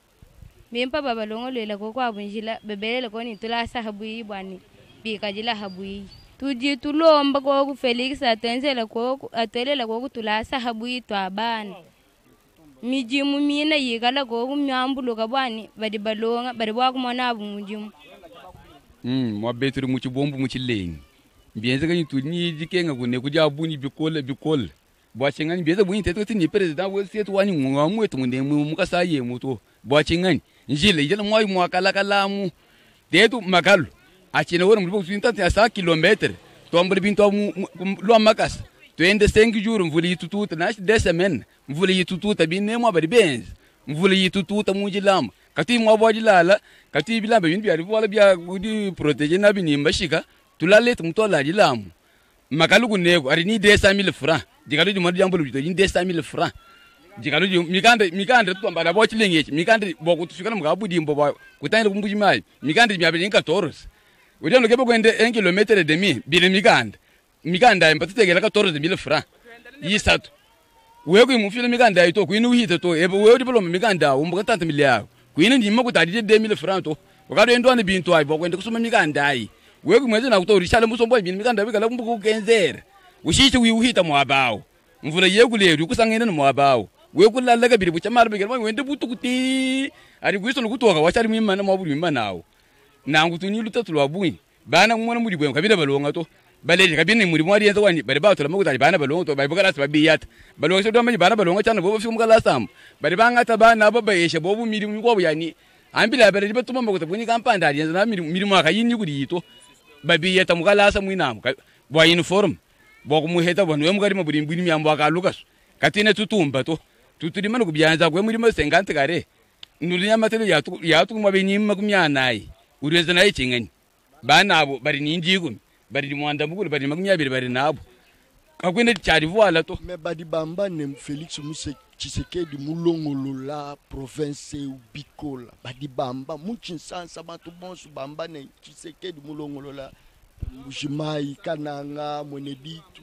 bimpa babalongo lela ko kwa bunjila bebele ko ni tulasa habui bwani bikajila habui tuji tulomba kwa Felix atelela kwa tulasa habuito abana mijimu mina yigala kwa myambulo kabani badi balonga badi bakumona abumujimu mwabetri muchibombu muchilengi mbienza kanyi tuni dikenga kune kuja buni bikol bwachengani mbienza buni teto ni president wo setu wani ngwamwetu munde mukasaye muto bwachengani njile mwakala kalamu tetu makalu achina wora mbuko swinta ya 100 km tombri binto lo makas twende 5 jours mvuli yitututa na 2 semaines mvuli yitututa binemo bari benz mvuli yitututa mujilama kati mwabwajilala kati bilamba bintu byari bwala bya kudi protéger na binimba shika tulale tumtola jilamu makalu kunego ari ni 200,000 francs jikalu di madu jambo lubito ni 200,000 francs jikalu di mikande tumbala bwachilengeki mikande bokutushikana mugabudi mbo kutangire kumbuji mai mikande byabe ni 14 Udiano kebo kwende 1 km et demi bile mikanda empatutegela 14,000 francs yisatu wewe mufile mikanda ito kwini uhite to ebo wewe diploma mikanda umbuka 30 miliard kwini ndima kutadije 2,000 francs to wakado endo ani bintu ai bokwende kusoma mikanda ai wewe mweze na kutori shale musombo ibini mikanda bikala kumbuka ukenzera ushichi uhita mwabao mvula yekuleru kusangene no mwabao wewe kulalaga bili buchamara bikala wende butukuti ari kwiso nokutoka wachari mwimana mwabuli mwimanawo nangu tuni lutatu lwabuni bana mwana muri bwe kabira balonga to balele kabine muri mwari yenza wani bale bato lamukuta bana balonga to bayi bukala sababi yata balonga so domani bana balonga cyane bo fi mukala sam bale banga ta bana baba yeshe bo miri mwo yani ambila bale batuma mbakuta buni kampanda yenza na miri mwaka yini kudi to babi yata mukala sam mwinam bo uniform bo kumuheta bo nwe mugari maburi mbuni myambo akalukas katine tutumba to tuturi manu kubyanza kwe muri masengante kare nulinya matelo yatu mwabenyima kumyanai ureza naye chingani bana abo bari nindigo bari mwanda mukuru bari makunyabiri bari nabo kakwende cyari voila to me badi bamba ne Felix Tshisekedi mulongolola province ubikola badi bamba muchinsansa bantu bonsu bamba ne Tshisekedi mulongolola mujimai kananga mweneditu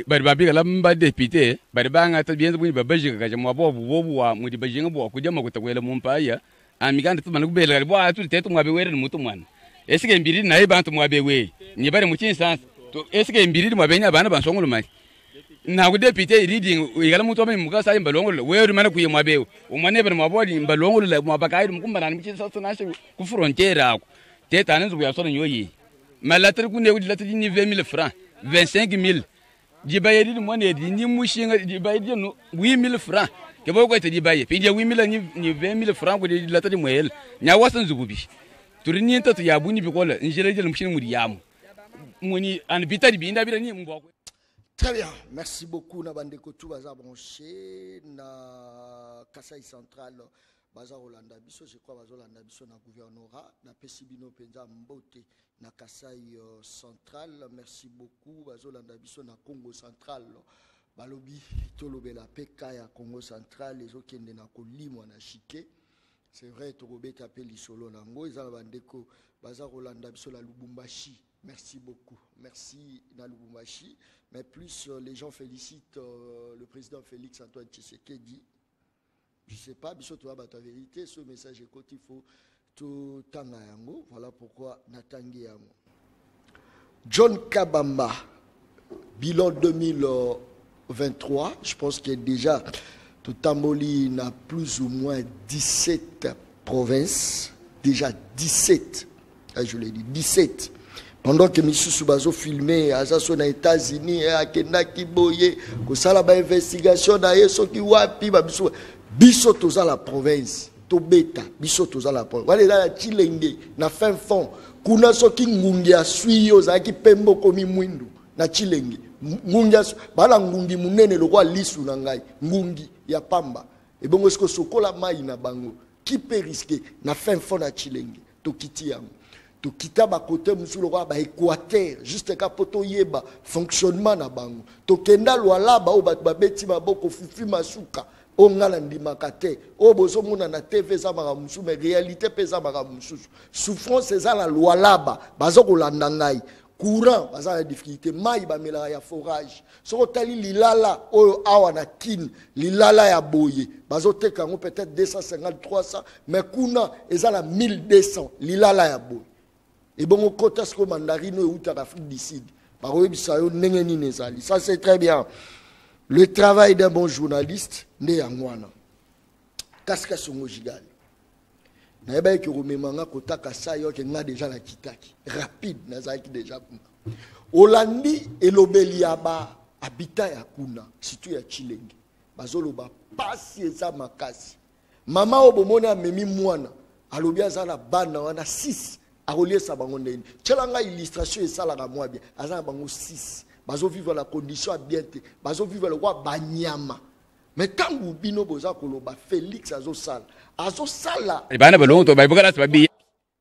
bari babiga lamba député bari banga ta bienza buni babajiga kaje mwabobu wa mudi bajinga bo kujya makutakwela mumpaya amikande tumana kubela bwa tu tetu mwabe were mutu mwana esike mbiri naye bantu mwabe we ni bari muchinsansa to esike mbiri mwabenya abana bansongolo mali na ku député reading igala mutu ame mukasa imbalongolo wewe mana kuye mwabe umane bari mwabodi imbalongolo la mwabakairi mukumbana muchinsansa nashe ku frontière ako teta anzu ya sona nyoyi malatri kunne udi latri ni 20,000 francs 25,000 jibayedi mwane ni mushinga jibayedi no 8,000 francs ke bo ko te dibaye pe dia 8,000 ni 20,000 francs ko di latri mwel nya wasan zugubi turi ni tatu ya buni bikola njere jele mushin muri yamu moni an bitari binda bira ni mboko. Très bien, merci beaucoup na bandeko tu baza branché na Kasai Central baza Rolanda biso je crois baza Rolanda biso na gouvernorat na pesibino penza mbote na Kasai Central. Merci beaucoup baza Rolanda biso na Congo Central balobi tolobela peka ya Congo Central les okende na kolimwa na chike. C'est vrai tokobeta pe lisolo nango eza na bandeko baza Rolanda biso la Lubumbashi. Merci beaucoup. Merci na Lubumbashi. Mais plus les gens félicitent le président Félix Antoine Tshisekedi. Je ne sais pas, biso tu as ta vérité, ce message écoute, il faut tout tanga yango. Voilà pourquoi natangi yango. John Kabamba, bilan 2023, je pense que déjà tout Tamboli n'a plus ou moins 17 provinces, déjà 17, je l'ai dit, 17. Pendant que Missou Soubazo filmé à aux États-Unis, à Kenda Kiboye, que ça la investigation d'ailleurs, ce qui wapi, biso toza la province, tobeta, biso toza la province. Voilà la Chilenge, na fin fond, kuna soki ngungi asuyo za ki pembo komi mwindu na Chilenge. Ngungi bala ngungi munene lokwa lisu na ngai, ngungi ya pamba. Et bon est-ce que sokola mai na bango, qui peut risquer na fin fond na Chilenge, to kiti yango. To kita ba côté musulu ba Équateur juste ka poto yeba fonctionnement na bango to kenda lwalaba o ba beti maboko fufi masuka o ngala ndimaka te o bozo mona na TV za maka musu mais réalité pesa maka musu souffrance za la lwalaba bazo kolanda ngai courant baza la difficulté mai ba mela ya forage soko tali lilala o awa na kin lilala ya boye bazo teka ngo peut-être 250 300 mais kuna eza la 1200 lilala ya boye. Et bon, au côté ce que mandarino ou Afrique du Sud. Ça c'est très bien. Le travail d'un bon journaliste, né en Wana. Kaska songo jigali. Na yeba ki romemanga kotaka sayo ke nga déjà la kitaki. Rapide na zaki déjà kuna. Olandi elobeli aba habitat ya kuna, surtout ya Chilenge. Bazolo ba pasi eza makasi. Mama obomona memi mwana, alobi azala bana wana 6. Arolie sa bango ndeni. Tchelanga illustration et ça la moi bien. Azala bango 6. Bazo vivre la condition bien te. Bazo vivre le roi banyama. Mais quand vous bino boza koloba Félix azo sala. Azo sala. E bana balongo to bayibokala sababi.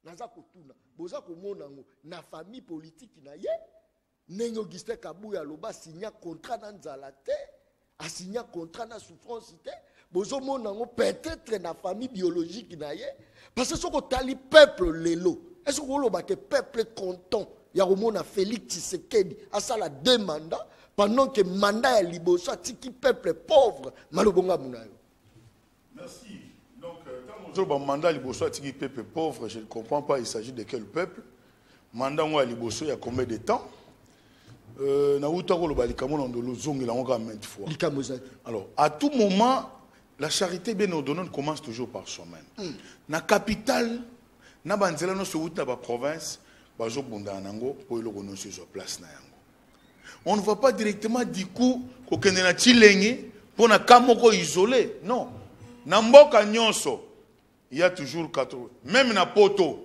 Naza kotuna. Boza komona ngo na famille politique na ye. Nengo Augustin Kabuya loba signa contrat na nzala te. A signa contrat na souffrance te. Bozo mona ngo peut-être na famille biologique na ye. Parce que ce que tali peuple lelo. Est-ce que le peuple est content? Il y a un Félix Tshisekedi à ça la demande pendant que le mandat est libre, soit qui peuple pauvre. Malobonga Mounayo. Merci. Donc, quand le mandat est libre, soit qui peuple pauvre, je ne comprends pas, il s'agit de quel peuple? Mandat est libre, il y a combien de temps? Alors, à tout moment, la charité bien ordonnée commence toujours par soi-même. La capitale, na banzela no so na ba province bazo bunda nango po ilo kono sur place na yango. On ne va pas directement du coup ko kende na Chilenge pour na kamoko isolé. Non. Na mboka nyonso il y a toujours 4 même na poto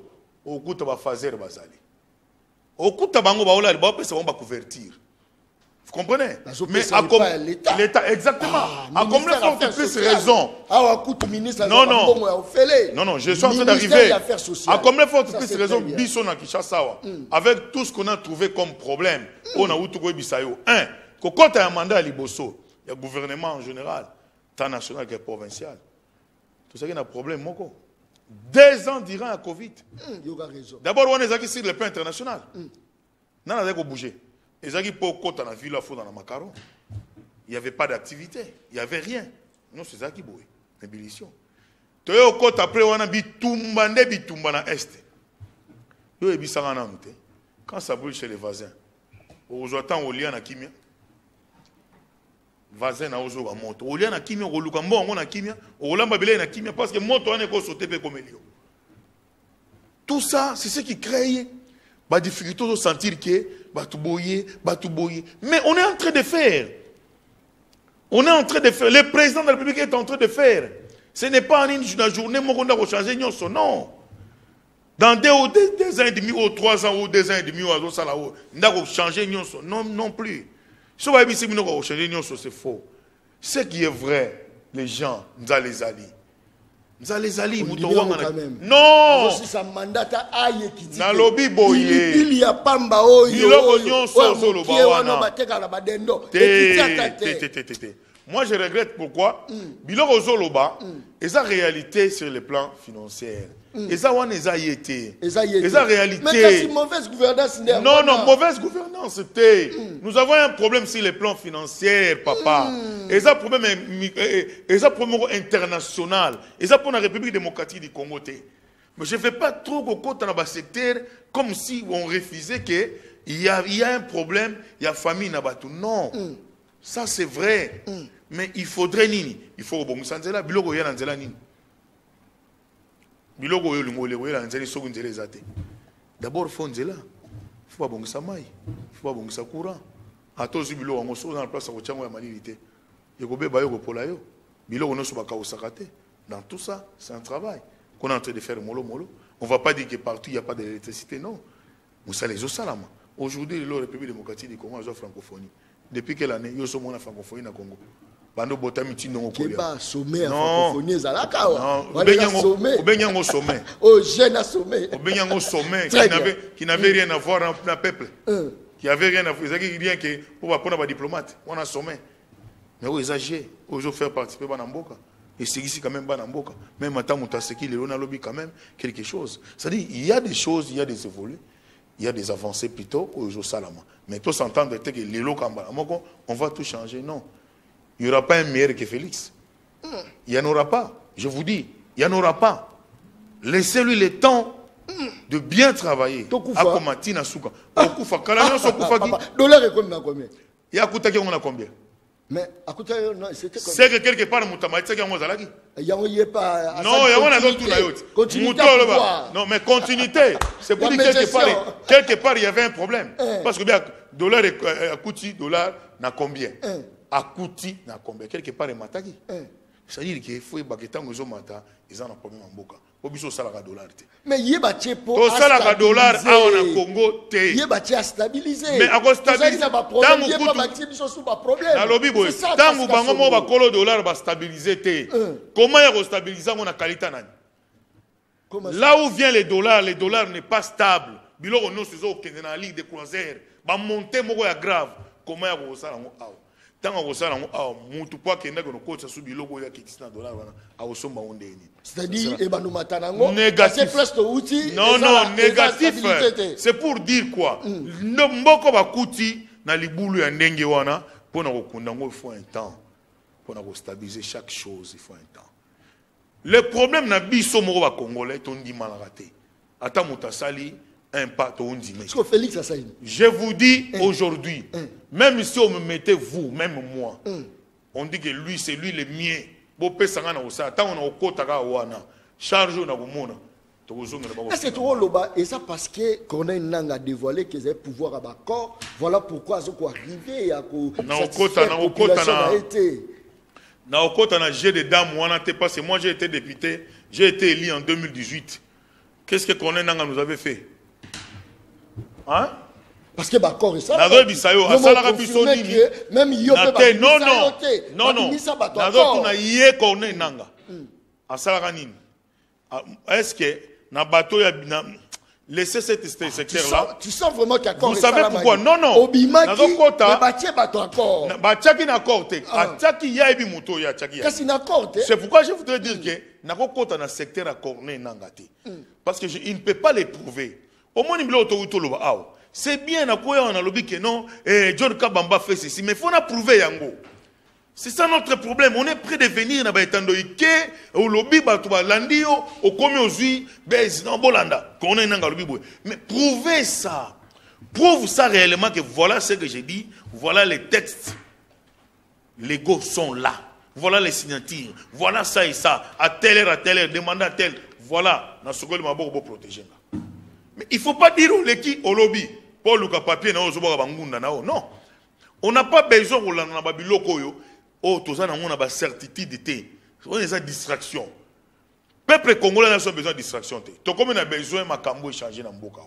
okuta ba fazer bazali. Okuta bango baola ba pesa ba couverture. Vous comprenez? Mais à comme l'État, exactement. À comme le font plus raison. Non, non, je suis en train d'arriver. À comme le font plus raison, Bissona Kishasawa, avec tout ce qu'on a trouvé comme problème, on a eu tout Bisayo. Un, quand il y a un mandat à Liboso, il y a un gouvernement en général, tant national que provincial. Tout ça qui a un problème, Moko. 2 ans durant la Covid. D'abord, on est sur le plan international. Non, on a bouger. Il n'y avait pas d'activité, il n'y avait rien. Non, c'est ça qui bouge. Ébullition. Après, on a bitumba na est. Quand ça brûle chez les voisins, on attend au lien à kimia. Voisin na ozo ba moto. Au lien à kimia, on luka mbongo na kimia, on lamba belé na kimia parce que moto on est ko sauter pe comme elio. Tout ça, c'est ce qui crée la difficulté de sentir que batouboyer. Mais on est en train de faire. On est en train de faire. Le président de la République est en train de faire. Ce n'est pas en une journée où on a changé. Non. Dans 2 ans et demi, ou 3 ans, ou 2 ans et demi, on a changé. Non plus. Si on a changé, c'est faux. Ce qui est vrai, les gens, nous allons les allier. Non. Na lobby boye. Il y a pamba Moi je regrette pourquoi Biloko Zoloba et sa réalité sur le plan financier. Et ça on les a été. Et sa réalité. Mais c'est mauvaise gouvernance. Non, mauvaise gouvernance c'était. Nous avons un problème sur le plan financier, papa. Et ça problème international. Et ça pour la République démocratique du Congo. Mais je ne fais pas trop au côté dans le secteur comme si on refusait qu'il y a un problème, il y a famine là-bas. Non. Ça c'est vrai. Mais il faudrait nini. Il faut bon sanzela biloko ya nzela nini. Biloko yo lingole ya nzela so nzela ezate. D'abord faut nzela. Faut pas bongisa mai. Faut pas bongisa courant. Atozi biloko ngo so dans la place ko tchango ya malilité. Yeko beba yo ko pola yo. Biloko no so baka osakate. Dans tout ça, c'est un travail qu'on est en train de faire mollo. On ne va pas dire que partout il n'y a pas d'électricité, non. Vous savez, les Salama. Aujourd'hui, la République démocratique du Congo a la francophonie. Depuis quelle année il y a la francophonie au Congo? Bando Botamiti non au Congo. Sommet en francophonie, Zalaka. Au sommet. Au jeune sommet. Au sommet qui n'avait rien à voir avec le peuple. Qui n'avait rien à voir. Il n'y a rien que pour prendre un diplomate. On a sommet. Mais où exagéré, aujourd'hui faire participer à Namboka. Et c'est ici quand même Banamboka. Même maintenant, on a lobby quand même quelque chose. C'est-à-dire, il y a des choses, il y a des évolutions, il y a des avancées plutôt aujourd'hui Salama. Mais tous s'entendre que les locaux, on va tout changer. Non. Il n'y aura pas un meilleur que Félix. Il n'y en aura pas. Je vous dis, il n'y en aura pas. Laissez-lui le temps de bien travailler. Akomati na suka. Okufa kala nyoso okufaki. Dollar est combien? Ya kutaki on a combien? Mais à côté non, c'était comme c'est que quelque part mutamaitsa yango zalaki. Yango yé pas. Non, yango na tout na yoti. Non, mais continuité. C'est pour dire quelque part il y avait un problème. Parce que bien dollar a coûté dollar na combien? A coûté na combien? Quelque part il mataki. C'est-à-dire qu'il faut que les mata, ils ont un problème en boca. Obiso salaka dollar. Mais il y a pour salaka dollar en Congo te. Il y a stabiliser. Mais à cause stabiliser. Tant que bango ba kolo dollar ba stabiliser te. Comment il y stabiliser on a qualité nani? Là où vient les dollars n'est pas stable. Biloko no sezo okende na ligue de croisière. Ba monter moko ya grave. Comment il y a ça ngo c'est-à-dire négatif. Non, négatif. C'est pour dire quoi? Mboko bakuti na libulu ya ndenge wana pona kokundango il faut un temps. Pona ko stabiliser chaque chose, il faut un temps. Le problème na biso moko ba congolais tondi malaraté. Ata mutasali Félix je vous dis aujourd'hui, même si on me mettait vous, même moi, on dit que lui, c'est lui le mien. C'est trop loba et ça parce que Corneille Nangaa a dévoilé qu'ils avaient pouvoir à Bakor. Voilà pourquoi ils sont arrivés à satisfaire la population a été. J'ai des dames, parce que moi j'ai été député, j'ai été élu en 2018. Qu'est-ce que Corneille Nangaa nous avait fait? Hein? Parce que Bakor est ça. Même est-ce que na bateau ya laissez cette secteur-là? Tu sens vraiment qu'il y a Vous savez pourquoi? Non, non. Obimaki, c'est pourquoi je voudrais dire que Nakokota na secteur à Corneille Nangaa. Parce que il ne peut pas l'éprouver. C'est bien à quoi on a lobby que non, John Kabamba fait ceci, mais il faut prouver yango. C'est ça notre problème. On est prêt de venir dans Ike, au lobby, au Landio, au Komi Ozui, dans Bolanda. Mais prouvez ça. Prouve ça réellement que voilà ce que j'ai dit, voilà les textes légaux sont là. Voilà les signatures, voilà ça et ça. À telle heure, demandez à tel. Voilà, dans ce cas, il m'a beaucoup protégé. Mais il ne faut pas dire au lobby, Paul Luka papier, non. On n'a pas besoin de la Babiloko. Oh, tout ça, on a une certitude. On a une distraction. Le peuple congolais a besoin de distraction. Tout comme on a besoin de Makambo échanger dans Mboka.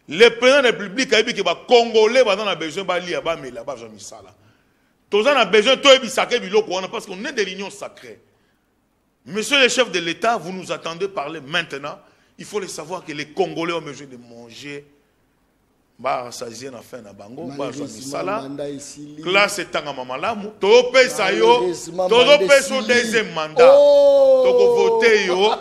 Le président de la République a dit que les Congolais ont besoin de lire mais là-bas, j'ai mis ça là. Tout ça, on a besoin de sacré parce qu'on est de l'union sacrée. Monsieur le chef de l'État, vous nous attendez parler maintenant. Il faut le savoir que les Congolais ont besoin de manger. Ça y est, na fin na bango, classe est en mamalamu. Topé ça yo, topé son deuxième mandat. Toko voter yo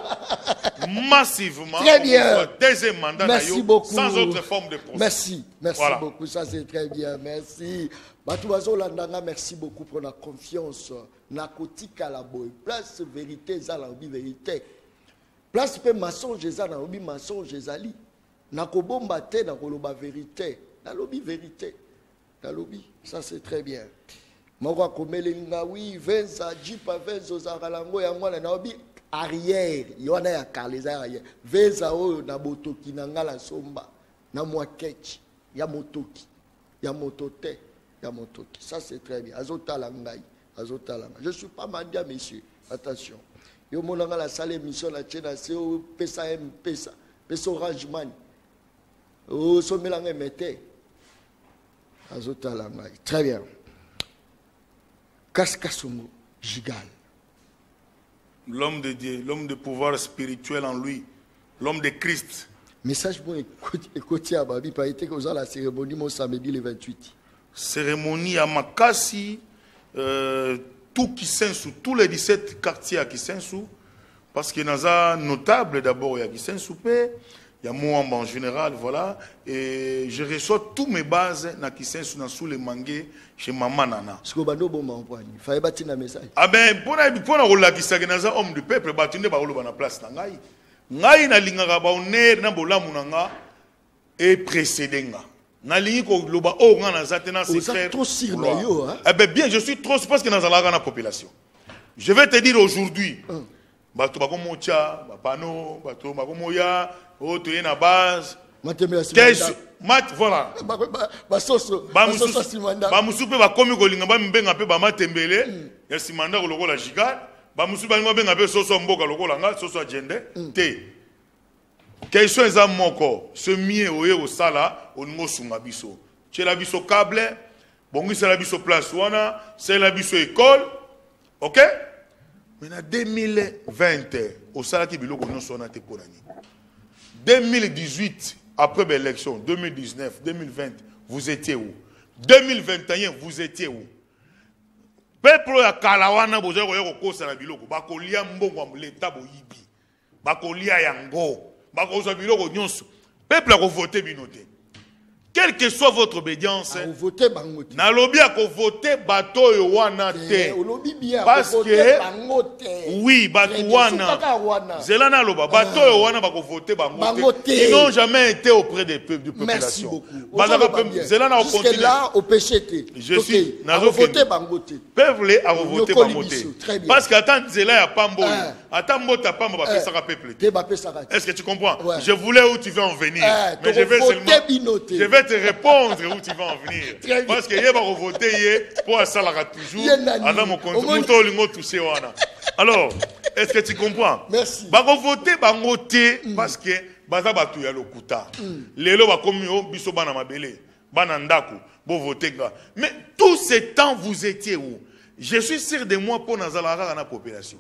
massivement. Très bien. Deuxième mandat merci beaucoup. Sans autre forme de procès. Merci voilà. Beaucoup. Ça c'est très bien. Merci. Batouazo Landanga, merci beaucoup pour la confiance. Nakotika la boy. Place vérité, ça la vérité. Place pe mensonge, ça la mensonge, zali. Nakobomba te nakoloba vérité. Na lobi vérité. Na lobi, ça c'est très bien. Moko komele ngawi venza jipa venzo za kalango ya ngwana na lobi arrière. Yona ya kaleza arrière. Venza oyo na botoki na ngala somba. Na mwakechi ya motoki. Ya motote. Ya motoki. Ça c'est très bien. Azotala ngai. Azotala. Je suis pas mandia monsieur. Attention. Yo monanga la salle émission la tchena c'est au pesa m pesa. Pesa Orange Money. Oh, so mélange mettait. Azotala ngai. Très bien. Kaskasongo Gigal. L'homme de Dieu, l'homme de pouvoir spirituel en lui, l'homme de Christ. Message bon écoutez à Babi pas été causé la cérémonie mon samedi le 28. Cérémonie à Makassi, tout Kisensu, tous les 17 quartiers à Kisensu, parce qu'il y a un notable d'abord, il y a Kisensu, il y a Mouamba en général, voilà, et je reçois tous mes bases dans Kisensu, dans sous les mangués, chez Maman Nana. Ce que vous avez fait, bâtir un message. Ah ben, pour la homme du peuple, bâtir une place dans ngai na lingaka ba honneur na bolamu na nga et précédenga na lingi ko loba o nga na zatena c'est frère trop sur na yo hein. Eh ben bien je suis trop parce que dans la population je vais te dire aujourd'hui bato ba ko mocha ba pano bato ba ko moya o to na base mat voilà ba soso simanda ba musupe ba komi ko linga ba mbenga pe ba matembele ya simanda ko lokola jigal ba musupe ba mbenga pe soso mboka lokola nga soso agenda te question eza moko ce mie oye au sala oningo sunga biso tshela biso câble bongisa la biso place wana c'est la biso école OK mais en 2020 au sala ki biloko nyonso na te ponani 2018 après l'élection 2019 2020 vous étiez où 2021 vous étiez où peuple ya kalawana bozo ko kosa na biloko bakolia mbongo l'État boyibi bakolia yango bakoza biloko nyonso peuple a voté binoté quelle que soit votre obédience na lobby a voté bato yo wana te parce que oui bato wana zelana loba bato yo wana bako voter bango te ils n'ont jamais été auprès des peuples de population zelana au continent là au péché te je suis na voter bango te peuple a voté bango te parce que attends zela ya pambo attends mbota pambo ba pesa ka peuple te est-ce que tu comprends je voulais où tu veux en venir mais je vais seulement je vais te répondre où tu vas en venir parce que yeba voter pour ça la toujours avant mon compte muto lingo touché wana alors est-ce que tu comprends merci ba voter bango te parce que baza batu ya lokuta lelo ba komi o biso bana mabele bana ndako bo voter nga mais tout ce temps vous étiez où je suis sûr de moi pour nazala na population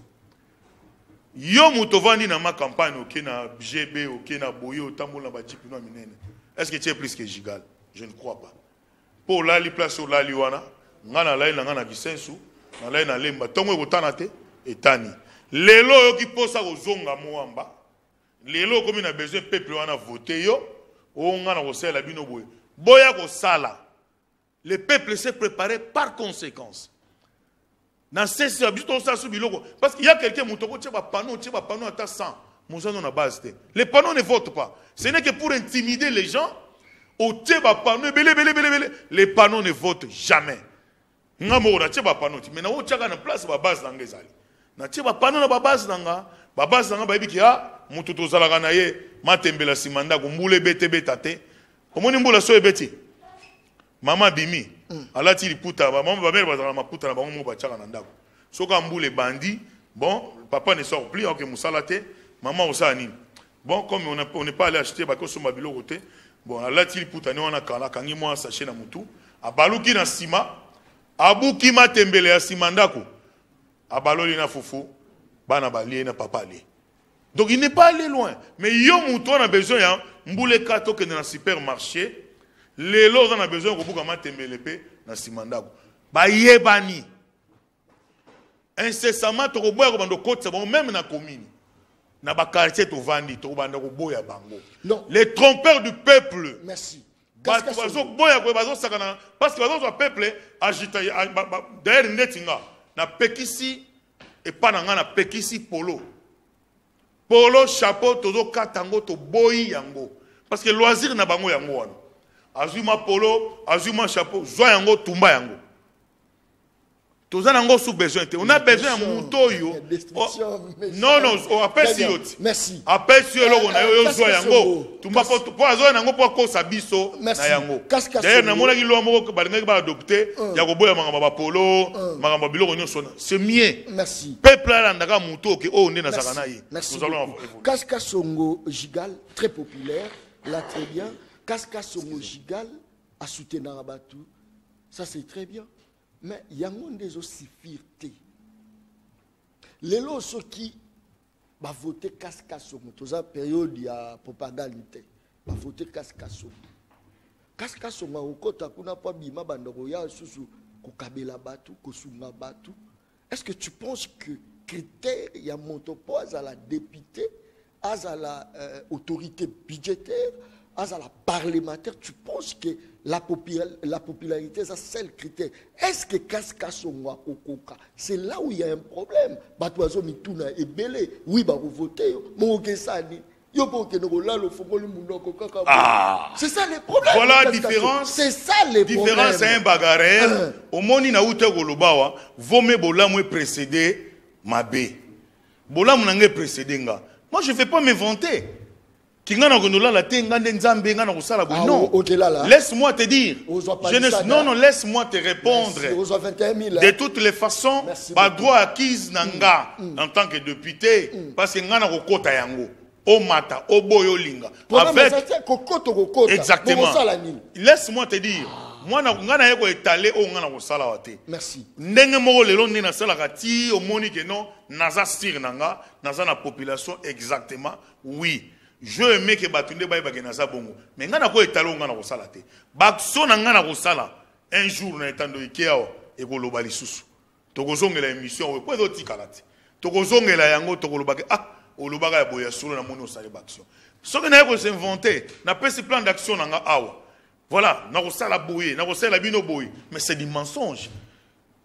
yo mutovandi na ma campagne OK na GB OK na boyo tambola ba jipino minene. Est-ce que tu es plus que Gigal? Je ne crois pas. Pour la li place sur la liwana, ngana la ina ngana kisensu, na la ina lemba tongo botanate etani. Lelo yo ki posa ko zonga muamba. Lelo comme na besoin peuple wana voter yo, o ngana ko sala bino boye. Boya ko sala. Le peuple s'est préparé par conséquence. Dans ces parce qu'il y a quelqu'un qui a un panneau à 100. Les panneaux ne votent pas. Ce n'est que pour intimider les gens. Les panneaux ne votent jamais. Mais place base na panneau na base nanga base nanga ba biki ya mutu to zalaka na ye matembela simanda ko mbule bete betate komoni mbula so ebeti mama bimi alati liputa ba mama ba mère bazala maputa na bango mo ba tchaka na ndako soka mbule bandi bon papa ne sort plus ok musalate maman osa nini bon comme on n'est pas allé acheter ba ko so mabilo côté bon alati liputa ne wana kala kangi mo sachet na mutu abaluki na sima abuki matembele ya simandako abaloli na fufu bana balie na papa ali donc il n'est pas allé loin mais yo mouton a besoin ya mbule kato que dans le supermarché les lots on a besoin ko buka matembele pe na simandako ba yebani incessamment to boya ko bando kotsa bon même na commune na ba quartier to vandi to bando ko boya bango non les trompeurs du peuple merci parce que le peuple agite d'ailleurs netinga na pekisi et pas na pekisi polo chapeau todo katango to boyi yango parce que loisir na bango yango wana azuma polo azuma chapeau zwa yango tumba yango tozana ngo sous besoin on a besoin de mutoyo non non on appelle sioti merci appelle si lo na yo zwa yango tumba po azwa yango po ko sabiso na yango d'ailleurs na mona ki lo moko balinga ba adopter ya ko boya mangamba ba polo mangamba biloko nyonso c'est mieux merci peuple là ndaka muto ke o ndena sakana yi nous allons Kaska Songo Gigal très populaire là très bien Kaska Songo Gigal a soutenir Abatu ça c'est très bien. Mais il y a des aussi fierté. Les lots qui va voter Kaskasomo, toute la période il y a propagande, va voter Kaskasomo. Kaskasomo au côté kuna pas bima bandoro ya susu kokabela batu kosunga batu. Est-ce que tu penses que critère il y a montopo à la députée, à la autorité budgétaire, à la parlementaire, tu penses que la popularité, c'est le critère. Est-ce que Kaskasonga Kokoka, c'est là où il y a un problème? Batoazo Mituna est belé. Oui, bah vous votez. Mogesani. C'est ça le problème. Voilà la différence. C'est ça le problème. Différence, c'est un bagarre. Au monde, il a eu Golobawa. Vome Bola m'a précédé Mabé. Bola m'a précédé. Moi, je ne vais pas me vanter. Non. Laisse-moi te dire. Non, laisse-moi te répondre. De toutes les façons, pas droit acquis nanga en tant que député. Parce que ngana kokota yango. Au mata, au boyo linga. Avec... Exactement. Laisse-moi te dire. Moi, ngana yeko étalé au ngana kosala wate. Merci. Ndenge moko lelo nina sala kati au moni que non naza sir nanga, naza na population exactement. Oui. Je aimais que batunde baye bagenaza bongo. Mais ngana ko étalé au ngana kosala te. Bakso na ngana kosala un jour na etando ikeo e ko loba lisusu. Tokozongela émission we ko ezoti kalati. Tokozongela yango tokoloba ke ah olobaka ya boya solo na moni osala baction. Ce que na ko s'inventer, na pesi plan d'action nanga awa. Voilà, na kosala boye, na kosala bino boye, mais c'est du mensonge.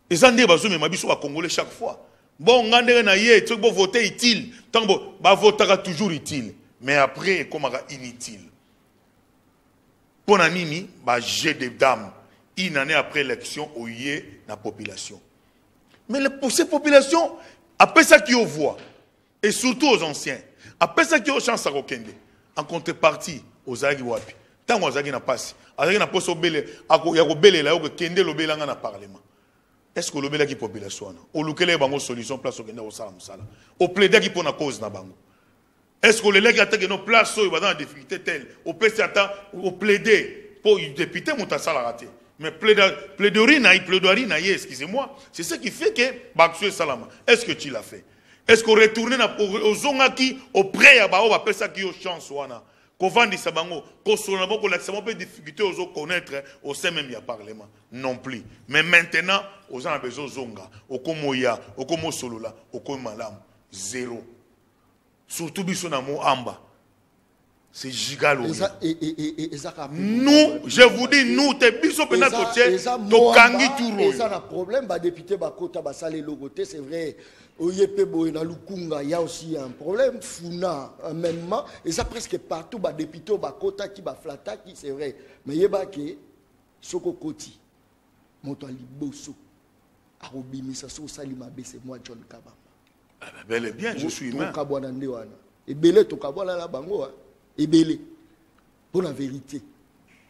Et ça ndé bazo mais mabiso ba congolais chaque fois. Bon ngandere na ye, tu bo voter utile, tant bo ba votera toujours utile, mais après comment inutile. Pour nini ba jet de dames une année après l'élection au yé na population. Mais pour ces populations, après ça qui au voit et surtout aux anciens, après ça qui au chance à Rokende, en contrepartie aux Zagi Wapi. Tant aux Zagi na passe, Zagi na poso bele, yako bele la yoko Kende lo bela na parlement. Est-ce que le bela qui population au lukele bango solution place au Kende au sala musala. Au plaider qui pour na cause na bango. Est-ce que le lègue attaque nos places au dans la difficulté telle, au PCA au plaider pour député mutasala raté. Mais plaidoirie na excusez-moi, c'est ce qui fait que Baxue Salama. Est-ce que tu l'as fait? Est-ce qu'on retourne aux zonga qui au près à Bao appelle ça qui au chance wana? Qu'on vende ça bango, qu'on soit bon, qu'on l'accès, on peut difficulté aux autres connaître au sein même il y a parlement non plus. Mais maintenant, aux gens a besoin zonga, au komoya, au komo solola, au komalam, zéro. Surtout bisonamo amba. C'est gigal. Nous, je vous dis, nous, t'es biso pena totier, tokangi touro. Ça a problème, bah député bakota basale logoté, c'est vrai. Oyepe boina lukunga, il y a aussi un problème. Funa, même, et ça presque partout, bah député bakota qui ba flata qui c'est vrai. Mais yeba ke soko koti, montali bosso, arobimi sa so salima be c'est moi John Kabamba. Bel et bien, je suis humain. Et belé to kabwana la bango. Et belé, pour la vérité.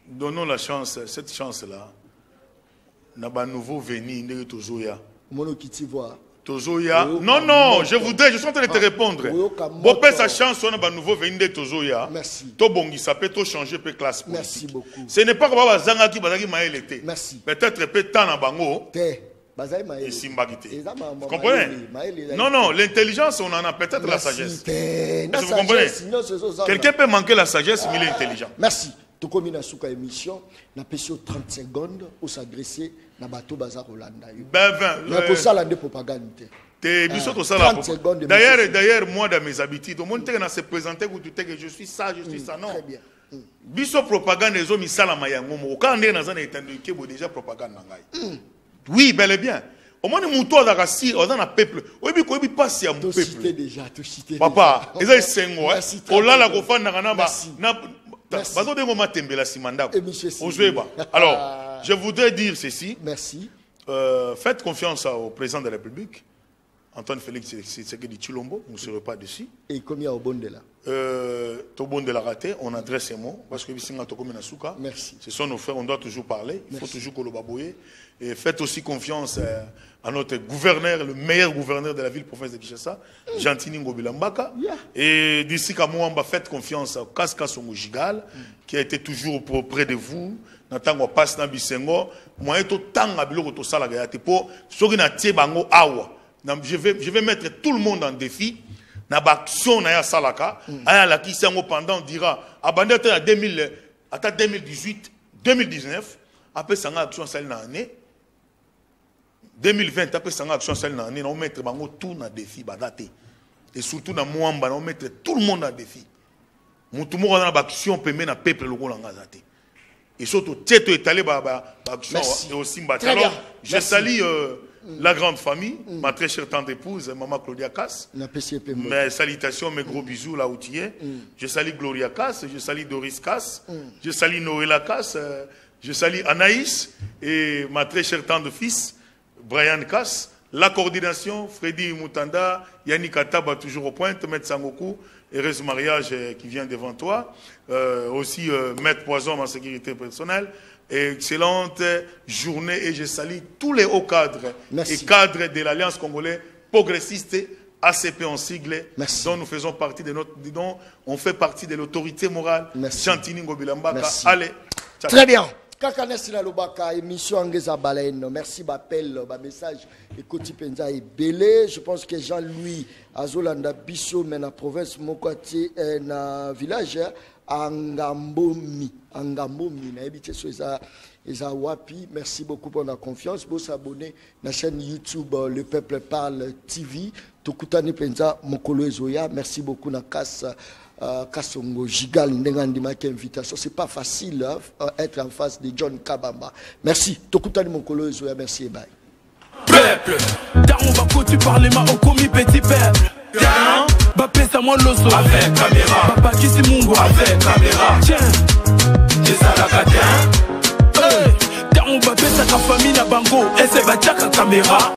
Donnons la chance, cette chance-là. N'a pas nouveau venu de Tozoya. Mono qui t'y voit. Tozoya. Non, non, je suis en train de te répondre. Bon, sa chance, on a pas nouveau venu de Tozoya. Merci. To bongi, ça peut tout changer, peut classe politique. Merci beaucoup. Ce n'est pas comme Zanga qui va dire l'été. Merci. Peut-être peut tant en bango. Et Simbagité. Vous comprenez? Non, non, l'intelligence, on en a peut-être la sagesse. Vous comprenez? Quelqu'un peut manquer la sagesse, mais il est intelligent. Merci. Tout comme une souka émission, n'a pas 30 secondes pour s'adresser à Bateau Bazar Hollanda. Ben, pour ça, la propagande. D'ailleurs, moi, dans mes habitudes, au monde, on se présenter que je suis ça, je suis ça. Non. Très bien. Biso propagande, les hommes, ils sont quand on est dans un état de déjà propagande. Oui, bel et bien. Au moins, nous sommes dans un peuple. Oui, mais il passe à mon peuple. Déjà, papa, ils ont 5 mois. Oh là, la gofane, alors, je voudrais dire ceci. Merci. Faites confiance au président de la République, Antoine Félix Tshisekedi Tshilombo, vous ne serez pas dessus. Et combien au bon de là? Au bon de la raté, on adresse ces mots, parce que merci. Ce sont nos frères, on doit toujours parler, il faut toujours collaborer. Et faites aussi confiance à notre gouverneur, le meilleur gouverneur de la ville-province de Kinshasa, Gentini Ngobilambaka. Et d'ici qu'à moi, faites confiance à Kaska Songo Gigal, qui a été toujours auprès de vous. Natango passe na bisengo, moi to tanga biloko to sala gayate po soki na tie bango awa. Je vais mettre tout le monde en défi. Na action na ya salaka, aya la ki sango pendant on dira abandé à 2000 à 2018, 2019, après ça action sala na année 2020 après ça action sala na année, on mettre bango tout na défi badate. Et surtout na Mwamba, on mettre tout le monde en défi. Moutoumou dans l'action peut mener un peuple le rôle en Gazate. Et surtout, Tieto est allé action et aussi alors, je salue la grande famille, ma très chère tante épouse, maman Claudia Cass. Mes salutations, mes gros bisous là où tu es. Je salue Gloria Cass, je salue Doris Cass, je salue Noëlla Cass, je salue Anaïs et ma très chère tante de fils, Brian Cass. La coordination, Freddy Moutanda, Yannick Ataba toujours au point, Maître Sangoku, heureuse mariage qui vient devant toi. Aussi Maître Poison en sécurité personnelle. Excellente journée et je salue tous les hauts cadres et cadres de l'Alliance congolaise progressiste ACP en sigle, dont nous faisons partie dont on fait partie de l'autorité morale. Chantini Ngobilambaka. Allez. Très bien. Kakanesi na lobaka émission angeza baleine. Merci b'appel, ba message ekoti penza et belé. Je pense que Jean-Louis Azolanda Bisso mais na province Mokwati na village Angambomi na habité sur eza wapi. Merci beaucoup pour la confiance. Vous s'abonner na chaîne YouTube Le Peuple Parle TV. Tokutani penza mokolo ezoya. Merci beaucoup na Kassa Kassongo Gigal Ndengandima qui invitation. C'est pas facile être en face de John Kabamba. Merci. Tokutani mokolo ezoya. Merci et bye. Peuple, dans on va côté parler ma au commis petit peuple. Bapé ça moi l'osso avec caméra. Papa qui c'est Mungo avec caméra. Tiens, j'ai ça la catin. Dans on va faire sa famille na bango et c'est va caméra.